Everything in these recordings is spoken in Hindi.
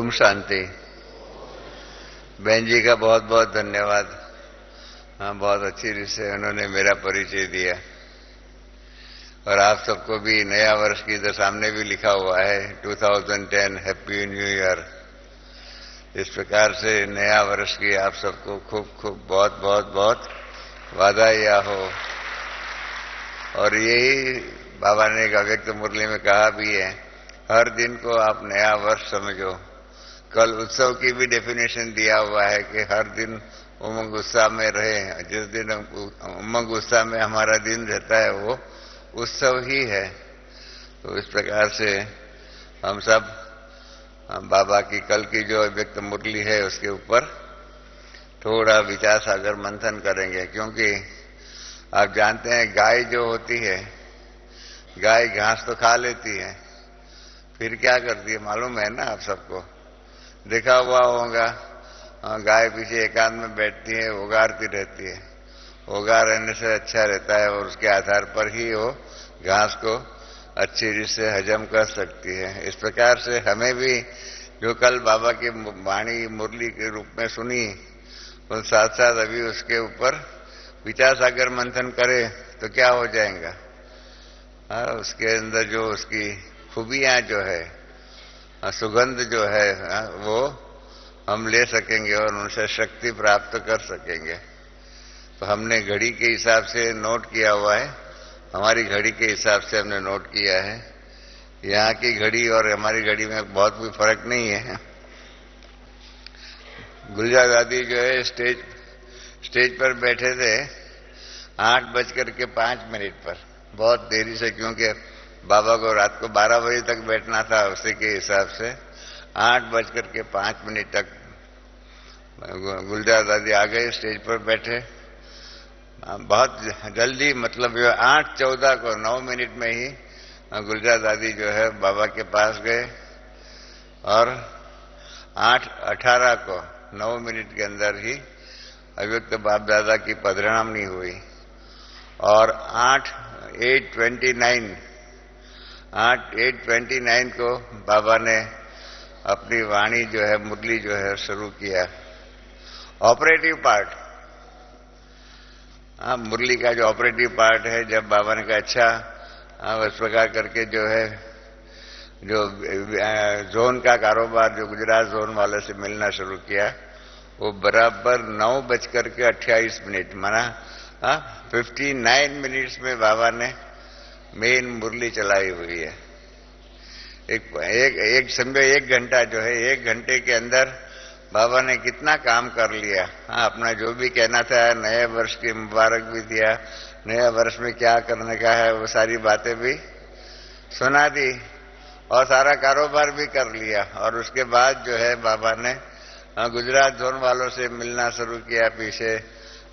ओम शांति। बहन जी का बहुत बहुत धन्यवाद। हाँ, बहुत अच्छी रीत से उन्होंने मेरा परिचय दिया। और आप सबको भी नया वर्ष की इधर सामने भी लिखा हुआ है 2010 हैप्पी न्यू ईयर। इस प्रकार से नया वर्ष की आप सबको खूब खूब बहुत बहुत बहुत वादा हो। और यही बाबा ने एक अव्यक्त मुरली में कहा भी है, हर दिन को आप नया वर्ष समझो। कल उत्सव की भी डेफिनेशन दिया हुआ है कि हर दिन उमंग उत्साह में रहे। जिस दिन उमंग उत्साह में हमारा दिन रहता है वो उत्सव ही है। तो इस प्रकार से हम सब बाबा की कल की जो अव्यक्त मुरली है उसके ऊपर थोड़ा विचार सागर मंथन करेंगे। क्योंकि आप जानते हैं गाय जो होती है, गाय घास तो खा लेती है, फिर क्या करती है मालूम है ना आप सबको? देखा हुआ होगा, गाय पीछे एकांत में बैठती है, उगारती रहती है। उगार रहने से अच्छा रहता है और उसके आधार पर ही वो घास को अच्छी रीत से हजम कर सकती है। इस प्रकार से हमें भी जो कल बाबा की वाणी मुरली के रूप में सुनी, उन साथ साथ अभी उसके ऊपर विचार सागर मंथन करे तो क्या हो जाएगा? उसके अंदर जो उसकी खूबियां जो है, सुगंध जो है, वो हम ले सकेंगे और उनसे शक्ति प्राप्त कर सकेंगे। तो हमने घड़ी के हिसाब से नोट किया हुआ है, हमारी घड़ी के हिसाब से हमने नोट किया है। यहाँ की घड़ी और हमारी घड़ी में बहुत कोई फर्क नहीं है। गुलजार दादी जो है स्टेज पर बैठे थे 8:05 पर, बहुत देरी से, क्योंकि बाबा को रात को 12 बजे तक बैठना था। उसी के हिसाब से 8:05 तक गुलजार दादी आ गए, स्टेज पर बैठे। बहुत जल्दी, मतलब जो 8:14 को 9 मिनट में ही गुलजार दादी जो है बाबा के पास गए और 8:18 को 9 मिनट के अंदर ही अव्यक्त बाप दादा की पधरामणी हुई। और 8:29 को बाबा ने अपनी वाणी जो है, मुरली जो है शुरू किया। ऑपरेटिव पार्ट, मुरली का जो ऑपरेटिव पार्ट है, जब बाबा ने कहा अच्छा इस प्रकार करके जो है, जो जोन का कारोबार जो गुजरात जोन वाले से मिलना शुरू किया, वो बराबर 9:28 माना 59 मिनट्स में बाबा ने मेन मुरली चलाई हुई है। एक समझो 1 घंटा जो है, 1 घंटे के अंदर बाबा ने कितना काम कर लिया। अपना जो भी कहना था, नए वर्ष की मुबारक भी दिया, नया वर्ष में क्या करने का है वो सारी बातें भी सुना दी और सारा कारोबार भी कर लिया। और उसके बाद जो है बाबा ने गुजरात जोन वालों से मिलना शुरू किया, पीछे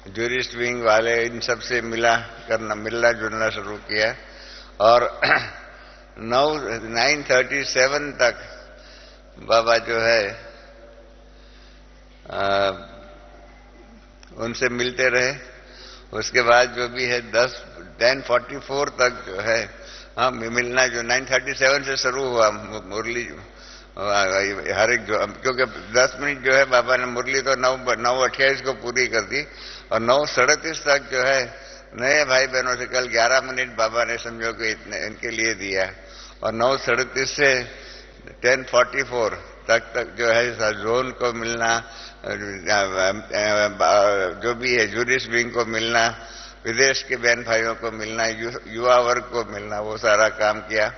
जूरिस्ट विंग वाले, इन सब से मिलना जुलना शुरू किया। और 9:37 तक बाबा जो है उनसे मिलते रहे। उसके बाद जो भी है 10:44 तक जो है मिलना, जो 9:37 से शुरू हुआ मुरली, हर एक जो, क्योंकि 10 मिनट जो है बाबा ने मुरली तो 9:28 को पूरी कर दी। और 9:37 तक जो है नए भाई बहनों से कल 11 मिनट बाबा ने समझो कि इनके लिए दिया। और 9:37 से 10:44 तक जो है जोन को मिलना, जो भी है जूरिस्ट विंग को मिलना, विदेश के बहन भाइयों को मिलना, युवा वर्ग को मिलना, वो सारा काम किया।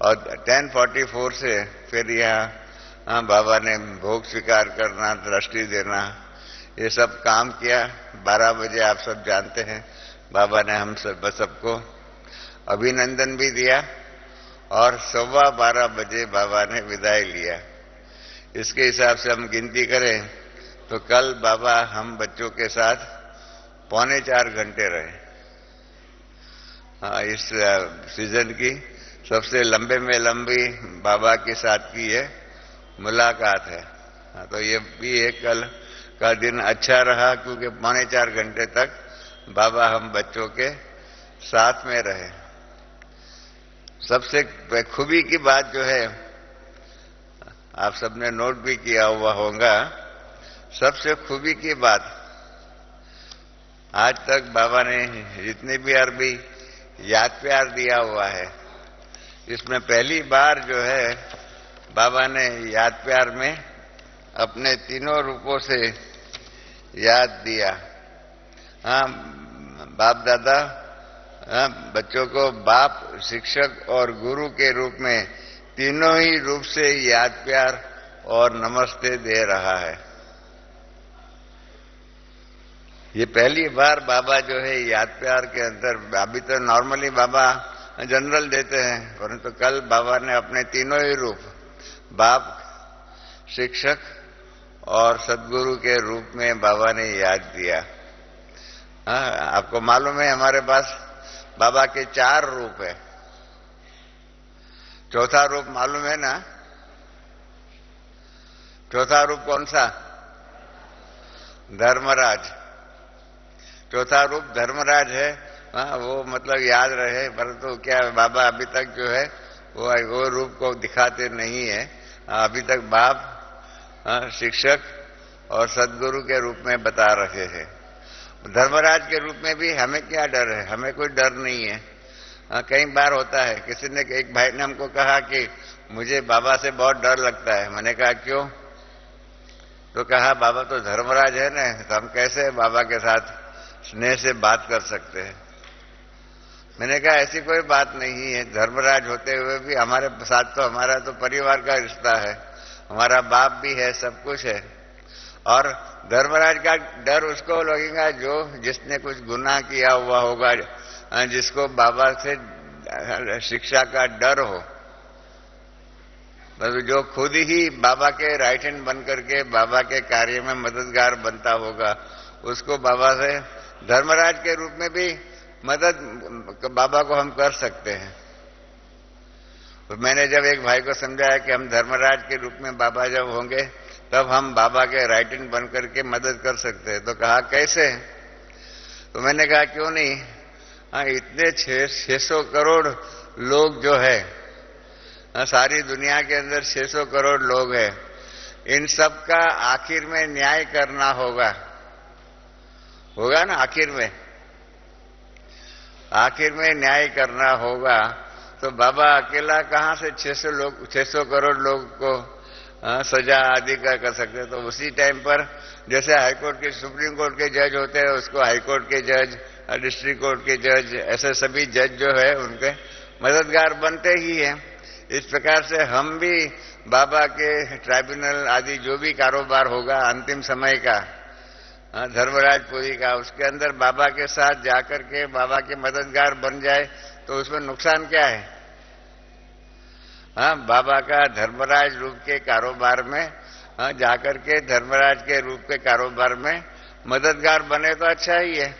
और 10:44 से फिर यहाँ बाबा ने भोग स्वीकार करना, दृष्टि देना, ये सब काम किया। 12 बजे आप सब जानते हैं बाबा ने हम सबको अभिनंदन भी दिया और 12:15 बजे बाबा ने विदाई लिया। इसके हिसाब से हम गिनती करें तो कल बाबा हम बच्चों के साथ 3.25 घंटे रहे। इस सीजन की सबसे लंबे में लंबी बाबा के साथ की ये मुलाकात है। तो ये भी एक कल का दिन अच्छा रहा, क्योंकि 3.25 घंटे तक बाबा हम बच्चों के साथ में रहे। सबसे खूबी की बात जो है, आप सबने नोट भी किया हुआ होगा, सबसे खूबी की बात, आज तक बाबा ने जितनी भी अरबी याद प्यार दिया हुआ है, इसमें पहली बार जो है बाबा ने याद प्यार में अपने तीनों रूपों से याद दिया। हाँ, बाप दादा बच्चों को बाप, शिक्षक और गुरु के रूप में तीनों ही रूप से याद प्यार और नमस्ते दे रहा है। ये पहली बार बाबा जो है याद प्यार के अंदर, अभी तो नॉर्मली बाबा जनरल देते हैं, परंतु कल बाबा ने अपने तीनों ही रूप, बाप, शिक्षक और सद्गुरु के रूप में बाबा ने याद दिया। हाँ, आपको मालूम है हमारे पास बाबा के 4 रूप है। चौथा रूप मालूम है ना? चौथा रूप कौन सा? धर्मराज। चौथा रूप धर्मराज है। हाँ, वो मतलब याद रहे, परंतु क्या बाबा अभी तक जो है वो रूप को दिखाते नहीं है। अभी तक बाप, शिक्षक और सद्गुरु के रूप में बता रहे हैं। धर्मराज के रूप में भी हमें क्या डर है? हमें कोई डर नहीं है। कई बार होता है, किसी ने, एक भाई ने हमको कहा कि मुझे बाबा से बहुत डर लगता है। मैंने कहा क्यों? तो कहा बाबा तो धर्मराज है ना, तो हम कैसे बाबा के साथ स्नेह से बात कर सकते हैं? मैंने कहा ऐसी कोई बात नहीं है। धर्मराज होते हुए भी हमारे साथ तो हमारा तो परिवार का रिश्ता है, हमारा बाप भी है, सब कुछ है। और धर्मराज का डर उसको लगेगा जिसने कुछ गुनाह किया हुआ होगा, जिसको बाबा से शिक्षा का डर हो, मतलब जो खुद ही बाबा के राइट हैंड बन करके बाबा के कार्य में मददगार बनता होगा, उसको बाबा से, धर्मराज के रूप में भी मदद बाबा को हम कर सकते हैं। तो मैंने जब एक भाई को समझाया कि हम धर्मराज के रूप में बाबा जब होंगे तब हम बाबा के राइट हैंड बन करके मदद कर सकते हैं, तो कहा कैसे? तो मैंने कहा क्यों नहीं, हाँ, इतने 600 करोड़ लोग जो है, सारी दुनिया के अंदर 600 करोड़ लोग हैं, इन सब का आखिर में न्याय करना होगा ना? आखिर में न्याय करना होगा, तो बाबा अकेला कहां से 600 करोड़ लोग को सजा आदि का कर सकते हैं? तो उसी टाइम पर जैसे हाईकोर्ट के, सुप्रीम कोर्ट के जज होते हैं, उसको हाईकोर्ट के जज, डिस्ट्रिक्ट कोर्ट के जज, ऐसे सभी जज जो है उनके मददगार बनते ही हैं। इस प्रकार से हम भी बाबा के ट्राइब्यूनल आदि जो भी कारोबार होगा अंतिम समय का, धर्मराजपुरी का, उसके अंदर बाबा के साथ जाकर के बाबा के मददगार बन जाए तो उसमें नुकसान क्या है? हाँ, बाबा का धर्मराज रूप के कारोबार में जाकर के धर्मराज के रूप के कारोबार में मददगार बने तो अच्छा ही है।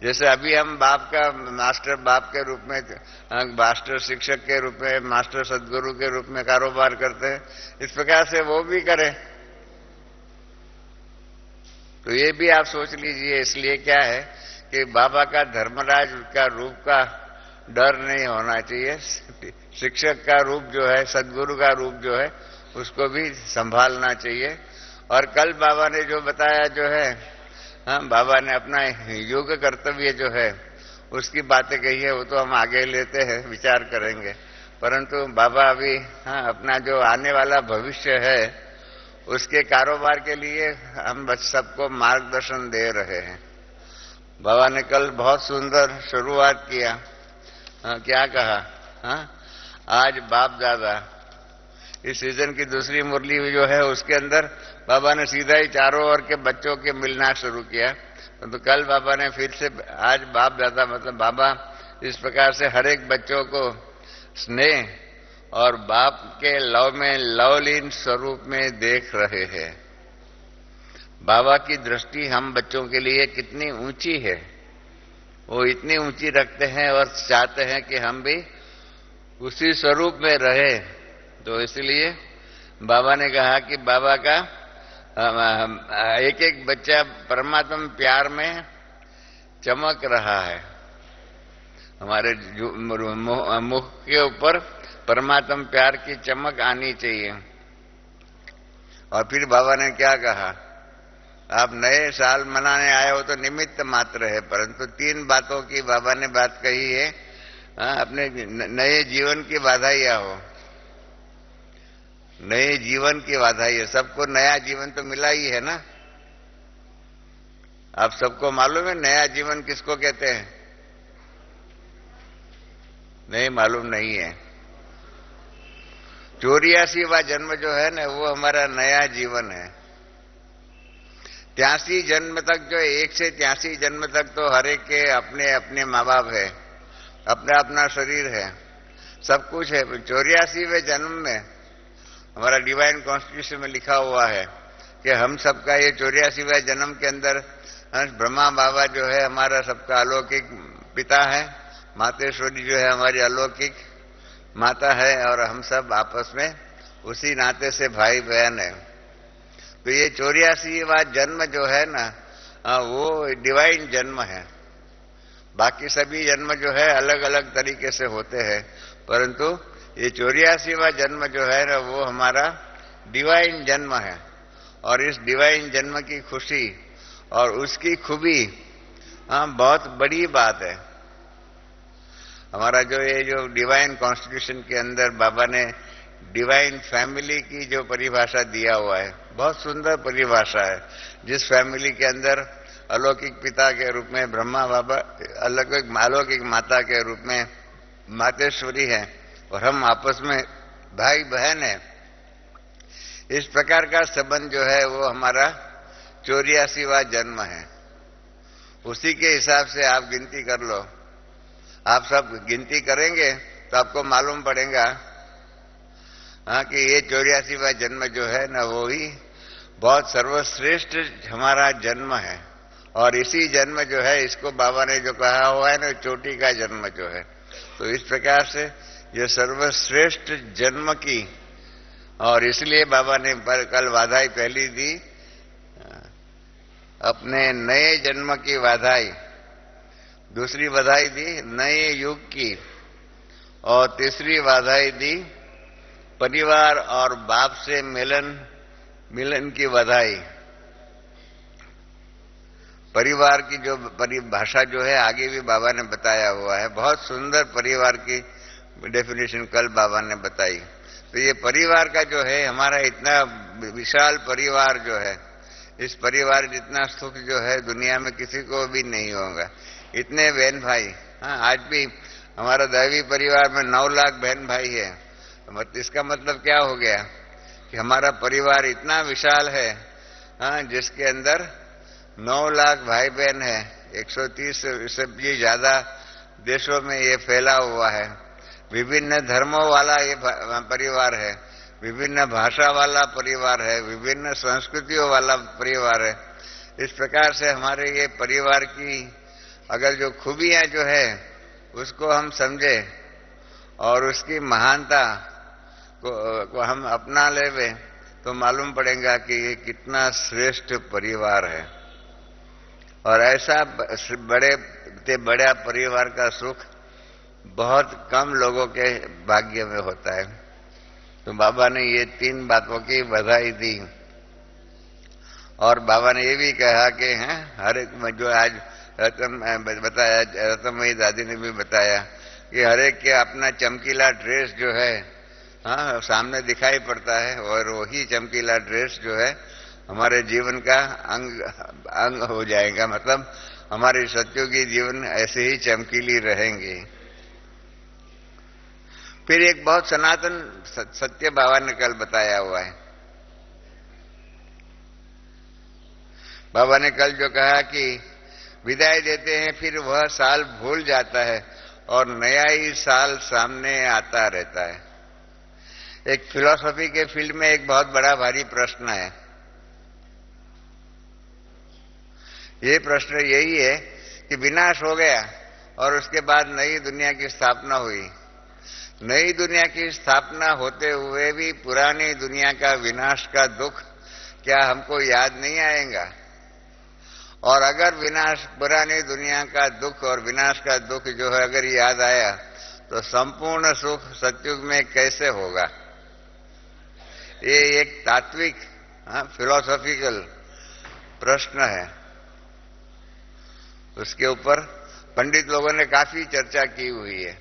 जैसे अभी हम बाप का, मास्टर बाप के रूप में, मास्टर शिक्षक के रूप में, मास्टर सद्गुरु के रूप में कारोबार करते हैं, इस प्रकार से वो भी करें। तो ये भी आप सोच लीजिए। इसलिए क्या है कि बाबा का धर्मराज का रूप का डर नहीं होना चाहिए। शिक्षक का रूप जो है, सद्गुरु का रूप जो है, उसको भी संभालना चाहिए। और कल बाबा ने जो बताया जो है, बाबा ने अपना योग कर्तव्य जो है उसकी बातें कही है, वो तो हम आगे लेते हैं, विचार करेंगे। परंतु बाबा अभी अपना जो आने वाला भविष्य है उसके कारोबार के लिए हम बस सबको मार्गदर्शन दे रहे हैं। बाबा ने कल बहुत सुंदर शुरुआत किया। क्या कहा? आज बाप दादा, इस सीजन की दूसरी मुरली जो है उसके अंदर बाबा ने सीधा ही चारों ओर के बच्चों के मिलना शुरू किया। तो कल बाबा ने फिर से, आज बाप दादा मतलब बाबा इस प्रकार से हर एक बच्चों को स्नेह और बाप के लव में लवलीन स्वरूप में देख रहे हैं। बाबा की दृष्टि हम बच्चों के लिए कितनी ऊंची है, वो इतनी ऊंची रखते हैं और चाहते हैं कि हम भी उसी स्वरूप में रहे। तो इसलिए बाबा ने कहा कि बाबा का एक एक बच्चा परमात्मा प्यार में चमक रहा है। हमारे मुख के ऊपर परमात्मा प्यार की चमक आनी चाहिए। और फिर बाबा ने क्या कहा, आप नए साल मनाने आए हो तो निमित्त मात्र है, परंतु 3 बातों की बाबा ने बात कही है। अपने नए जीवन की बधाइयां हो, नए जीवन की बधाई है। सबको नया जीवन तो मिला ही है ना। आप सबको मालूम है नया जीवन किसको कहते हैं? नहीं मालूम नहीं है। 84वां जन्म जो है ना, वो हमारा नया जीवन है। 83 जन्म तक जो 1 से 83 जन्म तक तो हर एक के अपने अपने माँ बाप है, अपना अपना शरीर है, सब कुछ है। 84वें जन्म में हमारा डिवाइन कॉन्स्टिट्यूशन में लिखा हुआ है कि हम सबका ये 84वें जन्म के अंदर ब्रह्मा बाबा जो है हमारा सबका अलौकिक पिता है, मातेश्वरी जो है हमारी अलौकिक माता है, और हम सब आपस में उसी नाते से भाई बहन है। तो ये 84वां जन्म जो है ना, वो डिवाइन जन्म है। बाकी सभी जन्म जो है अलग अलग तरीके से होते हैं, परंतु ये 84वां जन्म जो है ना, वो हमारा डिवाइन जन्म है। और इस डिवाइन जन्म की खुशी और उसकी खूबी बहुत बड़ी बात है। हमारा जो ये जो डिवाइन कॉन्स्टिट्यूशन के अंदर बाबा ने डिवाइन फैमिली की जो परिभाषा दिया हुआ है, बहुत सुंदर परिभाषा है। जिस फैमिली के अंदर अलौकिक पिता के रूप में ब्रह्मा बाबा, अलौकिक माता के रूप में मातेश्वरी है, और हम आपस में भाई बहन है, इस प्रकार का संबंध जो है वो हमारा 84वां जन्म है। उसी के हिसाब से आप गिनती कर लो। आप सब गिनती करेंगे तो आपको मालूम पड़ेगा कि ये 84वां जन्म जो है ना, वो ही बहुत सर्वश्रेष्ठ हमारा जन्म है। और इसी जन्म जो है, इसको बाबा ने जो कहा हुआ है ना, चोटी का जन्म जो है, तो इस प्रकार से ये सर्वश्रेष्ठ जन्म की, और इसलिए बाबा ने कल बधाई पहली दी, अपने नए जन्म की बधाई, दूसरी बधाई दी नए युग की, और तीसरी बधाई दी परिवार और बाप से मिलन की बधाई। परिवार की जो परिभाषा जो है आगे भी बाबा ने बताया हुआ है, बहुत सुंदर परिवार की डेफिनेशन कल बाबा ने बताई। तो ये परिवार का जो है हमारा इतना विशाल परिवार जो है, इस परिवार जितना सुख जो है दुनिया में किसी को भी नहीं होगा। इतने बहन भाई, आज भी हमारा दैवी परिवार में 9 लाख बहन भाई है। इसका मतलब क्या हो गया कि हमारा परिवार इतना विशाल है, जिसके अंदर 9 लाख भाई बहन है। 130 से भी ज्यादा देशों में ये फैला हुआ है। विभिन्न धर्मों वाला ये परिवार है, विभिन्न भाषा वाला परिवार है, विभिन्न संस्कृतियों वाला परिवार है। इस प्रकार से हमारे ये परिवार की अगर जो खूबियां जो है उसको हम समझे और उसकी महानता को हम अपना लेवे, तो मालूम पड़ेगा कि ये कितना श्रेष्ठ परिवार है। और ऐसा बड़ा परिवार का सुख बहुत कम लोगों के भाग्य में होता है। तो बाबा ने ये 3 बातों की बधाई दी, और बाबा ने ये भी कहा कि हर एक में जो आज बताया, रतनमयी दादी ने भी बताया कि हर एक के अपना चमकीला ड्रेस जो है सामने दिखाई पड़ता है, और वही चमकीला ड्रेस जो है हमारे जीवन का अंग हो जाएगा। मतलब हमारे सत्युगी जीवन ऐसे ही चमकीली रहेंगे। फिर एक बहुत सनातन सत्य बाबा ने कल बताया हुआ है। बाबा ने कल जो कहा कि विदाई देते हैं, फिर वह साल भूल जाता है और नया ही साल सामने आता रहता है। एक फिलॉसफी के फील्ड में एक बहुत बड़ा भारी प्रश्न है। ये प्रश्न यही है कि विनाश हो गया और उसके बाद नई दुनिया की स्थापना हुई। नई दुनिया की स्थापना होते हुए भी पुरानी दुनिया का विनाश का दुख क्या हमको याद नहीं आएगा? और अगर पुरानी दुनिया का दुख और विनाश का दुख जो है अगर याद आया, तो संपूर्ण सुख सतयुग में कैसे होगा? ये एक तात्विक फिलोसॉफिकल प्रश्न है। उसके ऊपर पंडित लोगों ने काफी चर्चा की हुई है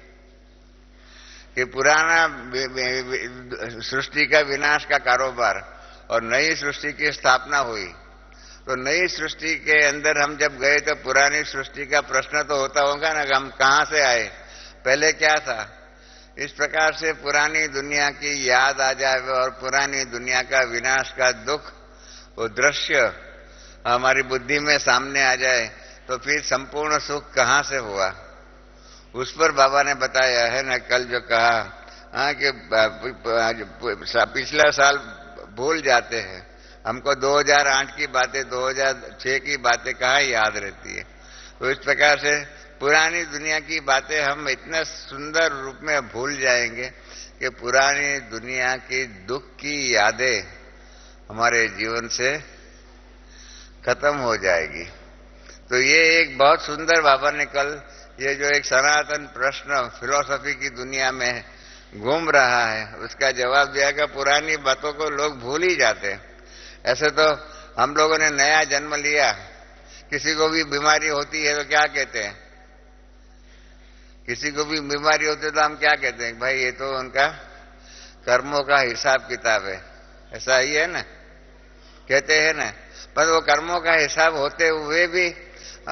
कि पुराना सृष्टि का विनाश का कारोबार और नई सृष्टि की स्थापना हुई, तो नई सृष्टि के अंदर हम जब गए तो पुरानी सृष्टि का प्रश्न तो होता होगा ना कि हम कहां से आए, पहले क्या था। इस प्रकार से पुरानी दुनिया की याद आ जाए और पुरानी दुनिया का विनाश का दुख, वो दृश्य हमारी बुद्धि में सामने आ जाए, तो फिर संपूर्ण सुख कहां से हुआ। उस पर बाबा ने बताया है ना, कल जो कहा कि पिछला साल भूल जाते हैं, हमको 2008 की बातें 2006 की बातें कहाँ याद रहती है। तो इस प्रकार से पुरानी दुनिया की बातें हम इतने सुंदर रूप में भूल जाएंगे कि पुरानी दुनिया की दुख की यादें हमारे जीवन से खत्म हो जाएगी। तो ये एक बहुत सुंदर बाबा ने कल ये जो एक सनातन प्रश्न फिलॉसफी की दुनिया में घूम रहा है, उसका जवाब दिया कि पुरानी बातों को लोग भूल ही जाते हैं। ऐसे तो हम लोगों ने नया जन्म लिया, किसी को भी बीमारी होती है तो क्या कहते हैं, किसी को भी बीमारी होती है तो हम क्या कहते हैं, भाई ये तो उनका कर्मों का हिसाब किताब है, ऐसा ही है ना, कहते हैं ना। पर वो कर्मों का हिसाब होते हुए भी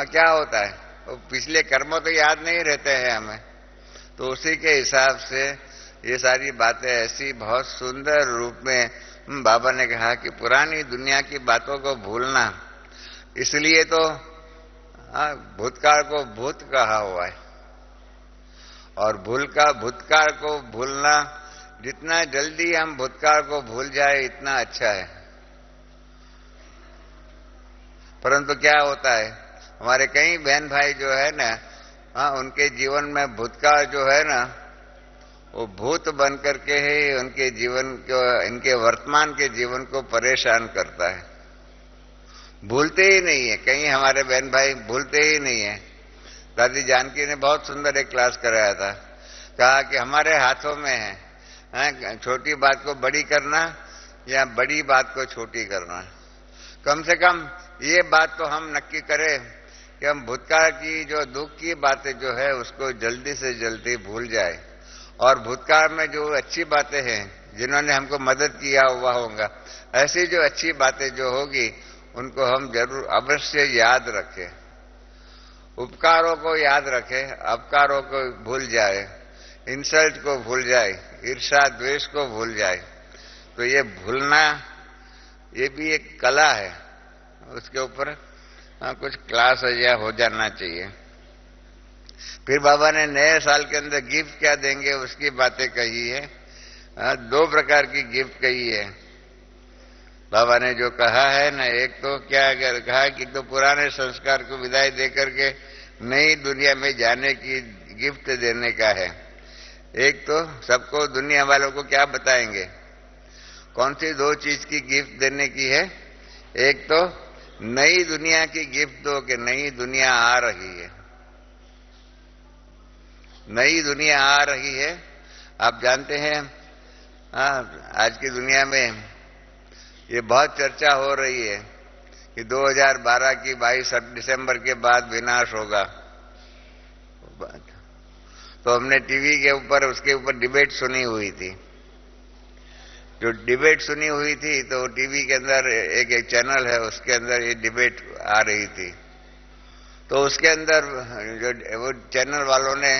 क्या होता है, वो पिछले कर्मों तो याद नहीं रहते हैं हमें। तो उसी के हिसाब से ये सारी बातें ऐसी बहुत सुंदर रूप में बाबा ने कहा कि पुरानी दुनिया की बातों को भूलना, इसलिए तो भूतकाल को भूत कहा हुआ है, और भूतकाल को भूलना, जितना जल्दी हम भूतकाल को भूल जाए इतना अच्छा है। परंतु क्या होता है, हमारे कई बहन भाई जो है ना, उनके जीवन में भूतकाल जो है ना, वो भूत बन करके ही उनके जीवन को, इनके वर्तमान के जीवन को परेशान करता है। भूलते ही नहीं है, कई हमारे बहन भाई भूलते ही नहीं है। दादी जानकी ने बहुत सुंदर एक क्लास कराया था, कहा कि हमारे हाथों में है छोटी बात को बड़ी करना या बड़ी बात को छोटी करना। कम से कम ये बात तो हम नक्की करें कि हम भूतकाल की जो दुख की बातें जो है उसको जल्दी से जल्दी भूल जाए, और भूतकाल में जो अच्छी बातें हैं, जिन्होंने हमको मदद किया हुआ होगा, ऐसी जो अच्छी बातें जो होगी उनको हम जरूर अवश्य याद रखें। उपकारों को याद रखें, अपकारों को भूल जाए, इंसल्ट को भूल जाए, ईर्ष्या द्वेष को भूल जाए। तो ये भूलना, ये भी एक कला है, उसके ऊपर कुछ क्लास या हो जाना चाहिए। फिर बाबा ने नए साल के अंदर गिफ्ट क्या देंगे उसकी बातें कही है। 2 प्रकार की गिफ्ट कही है बाबा ने। जो कहा है ना, एक तो क्या कहा कि तो पुराने संस्कार को विदाई देकर के नई दुनिया में जाने की गिफ्ट देने का है। एक तो सबको, दुनिया वालों को क्या बताएंगे, कौन सी 2 चीज की गिफ्ट देने की है। एक तो नई दुनिया की गिफ्ट दो कि नई दुनिया आ रही है, नई दुनिया आ रही है। आप जानते हैं आज की दुनिया में ये बहुत चर्चा हो रही है कि 2012 की 22 दिसंबर के बाद विनाश होगा। तो हमने टीवी के ऊपर, उसके ऊपर डिबेट सुनी हुई थी। जो डिबेट सुनी हुई थी तो टीवी के अंदर एक चैनल है, उसके अंदर ये डिबेट आ रही थी। तो उसके अंदर जो वो चैनल वालों ने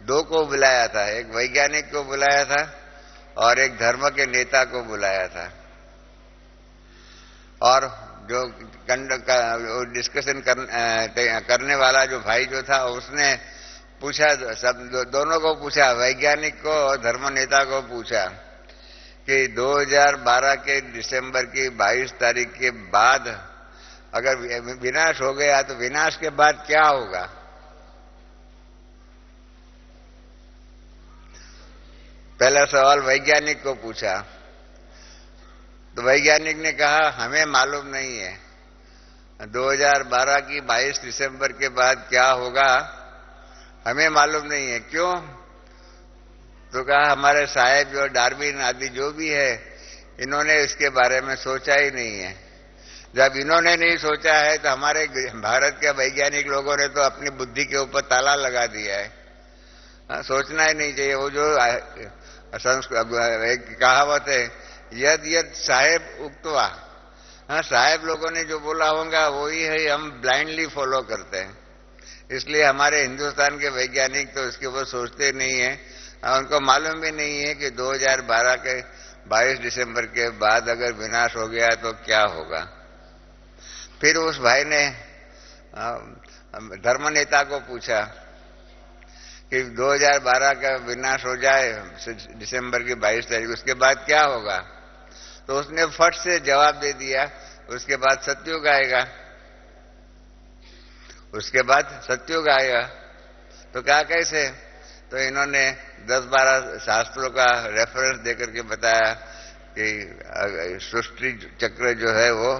2 को बुलाया था, एक वैज्ञानिक को बुलाया था और एक धर्म के नेता को बुलाया था। और जो डिस्कशन करने वाला जो भाई जो था, उसने पूछा, सब दोनों को पूछा, वैज्ञानिक को और धर्म नेता को पूछा कि 2012 के दिसंबर की 22 तारीख के बाद अगर विनाश हो गया तो विनाश के बाद क्या होगा। पहला सवाल वैज्ञानिक को पूछा तो वैज्ञानिक ने कहा हमें मालूम नहीं है, 2012 की 22 दिसंबर के बाद क्या होगा हमें मालूम नहीं है। क्यों? तो कहा हमारे साहेब जो डार्विन आदि जो भी है, इन्होंने इसके बारे में सोचा ही नहीं है। जब इन्होंने नहीं सोचा है तो हमारे भारत के वैज्ञानिक लोगों ने तो अपनी बुद्धि के ऊपर ताला लगा दिया है। सोचना ही नहीं चाहिए। वो जो एक कहावत है, यद यद साहेब उक्तवा, साहेब लोगों ने जो बोला होगा वही है, हम ब्लाइंडली फॉलो करते हैं। इसलिए हमारे हिंदुस्तान के वैज्ञानिक तो इसके ऊपर सोचते नहीं है। उनको मालूम भी नहीं है कि 2012 के 22 दिसंबर के बाद अगर विनाश हो गया तो क्या होगा। फिर उस भाई ने धर्म नेता को पूछा कि 2012 का विनाश हो जाए दिसंबर की 22 तारीख, उसके बाद क्या होगा? तो उसने फट से जवाब दे दिया, उसके बाद सतयुग आएगा, उसके बाद सतयुग आएगा। तो क्या कैसे? तो इन्होंने 10-12 शास्त्रों का रेफरेंस देकर के बताया कि सृष्टि चक्र जो है वो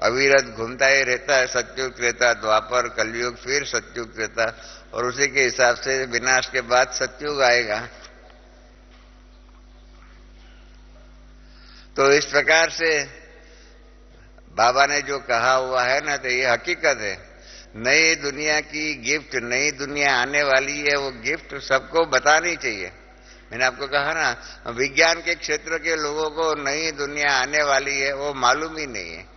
अविरत घूमता ही रहता है, सतयुग त्रेता द्वापर कलयुग फिर सतयुग त्रेता, और उसी के हिसाब से विनाश के बाद सतयुग आएगा। तो इस प्रकार से बाबा ने जो कहा हुआ है ना, तो ये हकीकत है। नई दुनिया की गिफ्ट, नई दुनिया आने वाली है, वो गिफ्ट सबको बतानी चाहिए। मैंने आपको कहा ना, विज्ञान के क्षेत्र के लोगों को नई दुनिया आने वाली है वो मालूम ही नहीं है।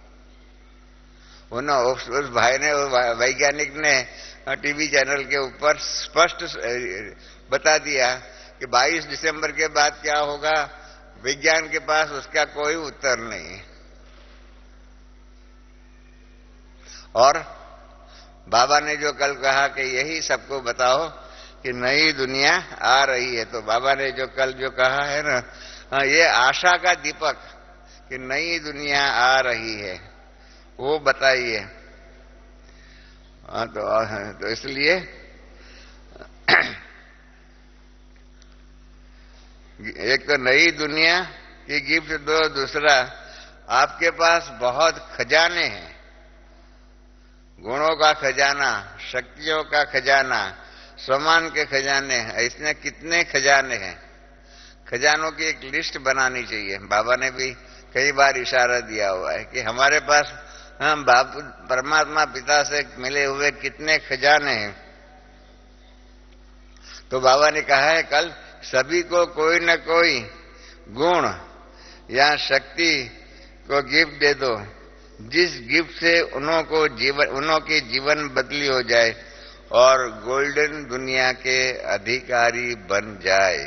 उस भाई ने, वैज्ञानिक ने टीवी चैनल के ऊपर स्पष्ट बता दिया कि 22 दिसंबर के बाद क्या होगा, विज्ञान के पास उसका कोई उत्तर नहीं है। और बाबा ने जो कल कहा कि यही सबको बताओ कि नई दुनिया आ रही है, तो बाबा ने जो कल जो कहा है ना, ये आशा का दीपक कि नई दुनिया आ रही है, वो बताइए। तो इसलिए एक तो नई दुनिया की गिफ्ट दो, दूसरा आपके पास बहुत खजाने हैं, गुणों का खजाना, शक्तियों का खजाना, सम्मान के खजाने। इसमें कितने खजाने हैं? खजानों की एक लिस्ट बनानी चाहिए। बाबा ने भी कई बार इशारा दिया हुआ है कि हमारे पास हम बाबू परमात्मा पिता से मिले हुए कितने खजाने हैं। तो बाबा ने कहा है कल, सभी को कोई न कोई गुण या शक्ति को गिफ्ट दे दो, जिस गिफ्ट से उन्हों की जीवन बदली हो जाए और गोल्डन दुनिया के अधिकारी बन जाए।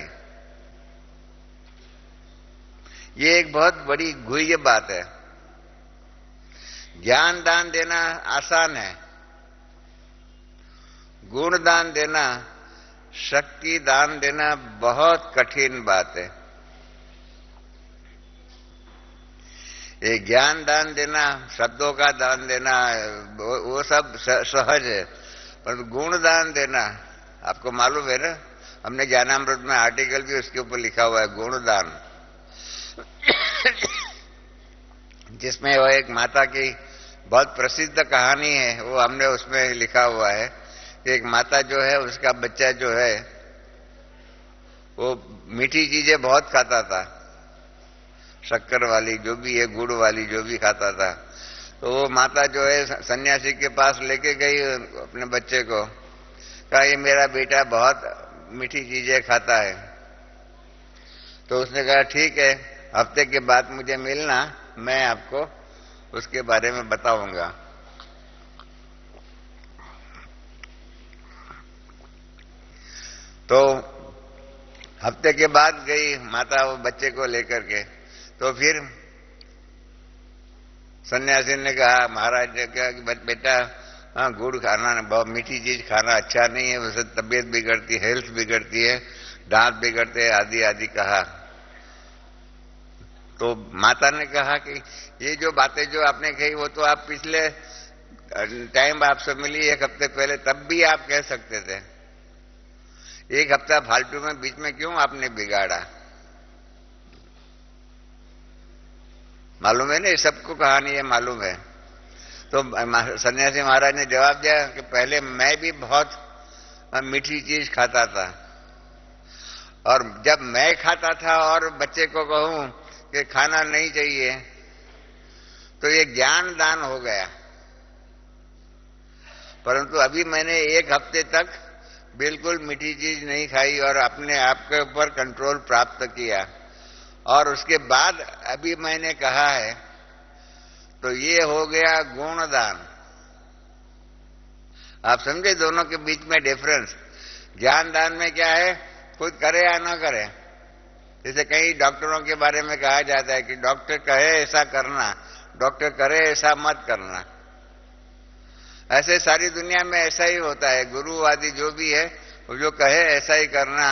ये एक बहुत बड़ी गुह्य बात है। ज्ञान दान देना आसान है, गुण दान देना, शक्ति दान देना बहुत कठिन बात है। ये ज्ञान दान देना, शब्दों का दान देना, वो सब सहज है, पर गुण दान देना, आपको मालूम है ना, हमने ज्ञानामृत में आर्टिकल भी उसके ऊपर लिखा हुआ है, गुण दान, जिसमें वो एक माता की बहुत प्रसिद्ध कहानी है, वो हमने उसमें लिखा हुआ है कि एक माता जो है, उसका बच्चा जो है वो मीठी चीजें बहुत खाता था, शक्कर वाली जो भी है, गुड़ वाली जो भी खाता था। तो वो माता जो है सन्यासी के पास लेके गई अपने बच्चे को, कहा ये मेरा बेटा बहुत मीठी चीजें खाता है। तो उसने कहा ठीक है, हफ्ते के बाद मुझे मिलना, मैं आपको उसके बारे में बताऊंगा। तो हफ्ते के बाद गई माता वो बच्चे को लेकर के। तो फिर सन्यासी ने कहा, महाराज ने कहा कि बेटा गुड़ खाना, बहुत मीठी चीज खाना अच्छा नहीं है, वैसे तबीयत बिगड़ती, हेल्थ बिगड़ती है, दांत बिगड़ते हैं, आदि आदि कहा। तो माता ने कहा कि ये जो बातें जो आपने कही वो तो आप पिछले टाइम आपसे मिली 1 हफ्ते पहले, तब भी आप कह सकते थे। 1 हफ्ता फालतू में बीच में क्यों आपने बिगाड़ा? मालूम है ना, सबको कहानी है मालूम है। तो सन्यासी महाराज ने जवाब दिया कि पहले मैं भी बहुत मीठी चीज खाता था, और जब मैं खाता था और बच्चे को कहूं कि खाना नहीं चाहिए, तो ये ज्ञान दान हो गया। परंतु अभी मैंने 1 हफ्ते तक बिल्कुल मीठी चीज नहीं खाई और अपने आप के ऊपर कंट्रोल प्राप्त किया, और उसके बाद अभी मैंने कहा है, तो ये हो गया गुणदान। आप समझे दोनों के बीच में डिफरेंस? ज्ञान दान में क्या है, खुद करे या ना करे। जैसे कई डॉक्टरों के बारे में कहा जाता है कि डॉक्टर कहे ऐसा करना, डॉक्टर करे ऐसा मत करना। ऐसे सारी दुनिया में ऐसा ही होता है। गुरु आदि जो भी है वो जो कहे ऐसा ही करना,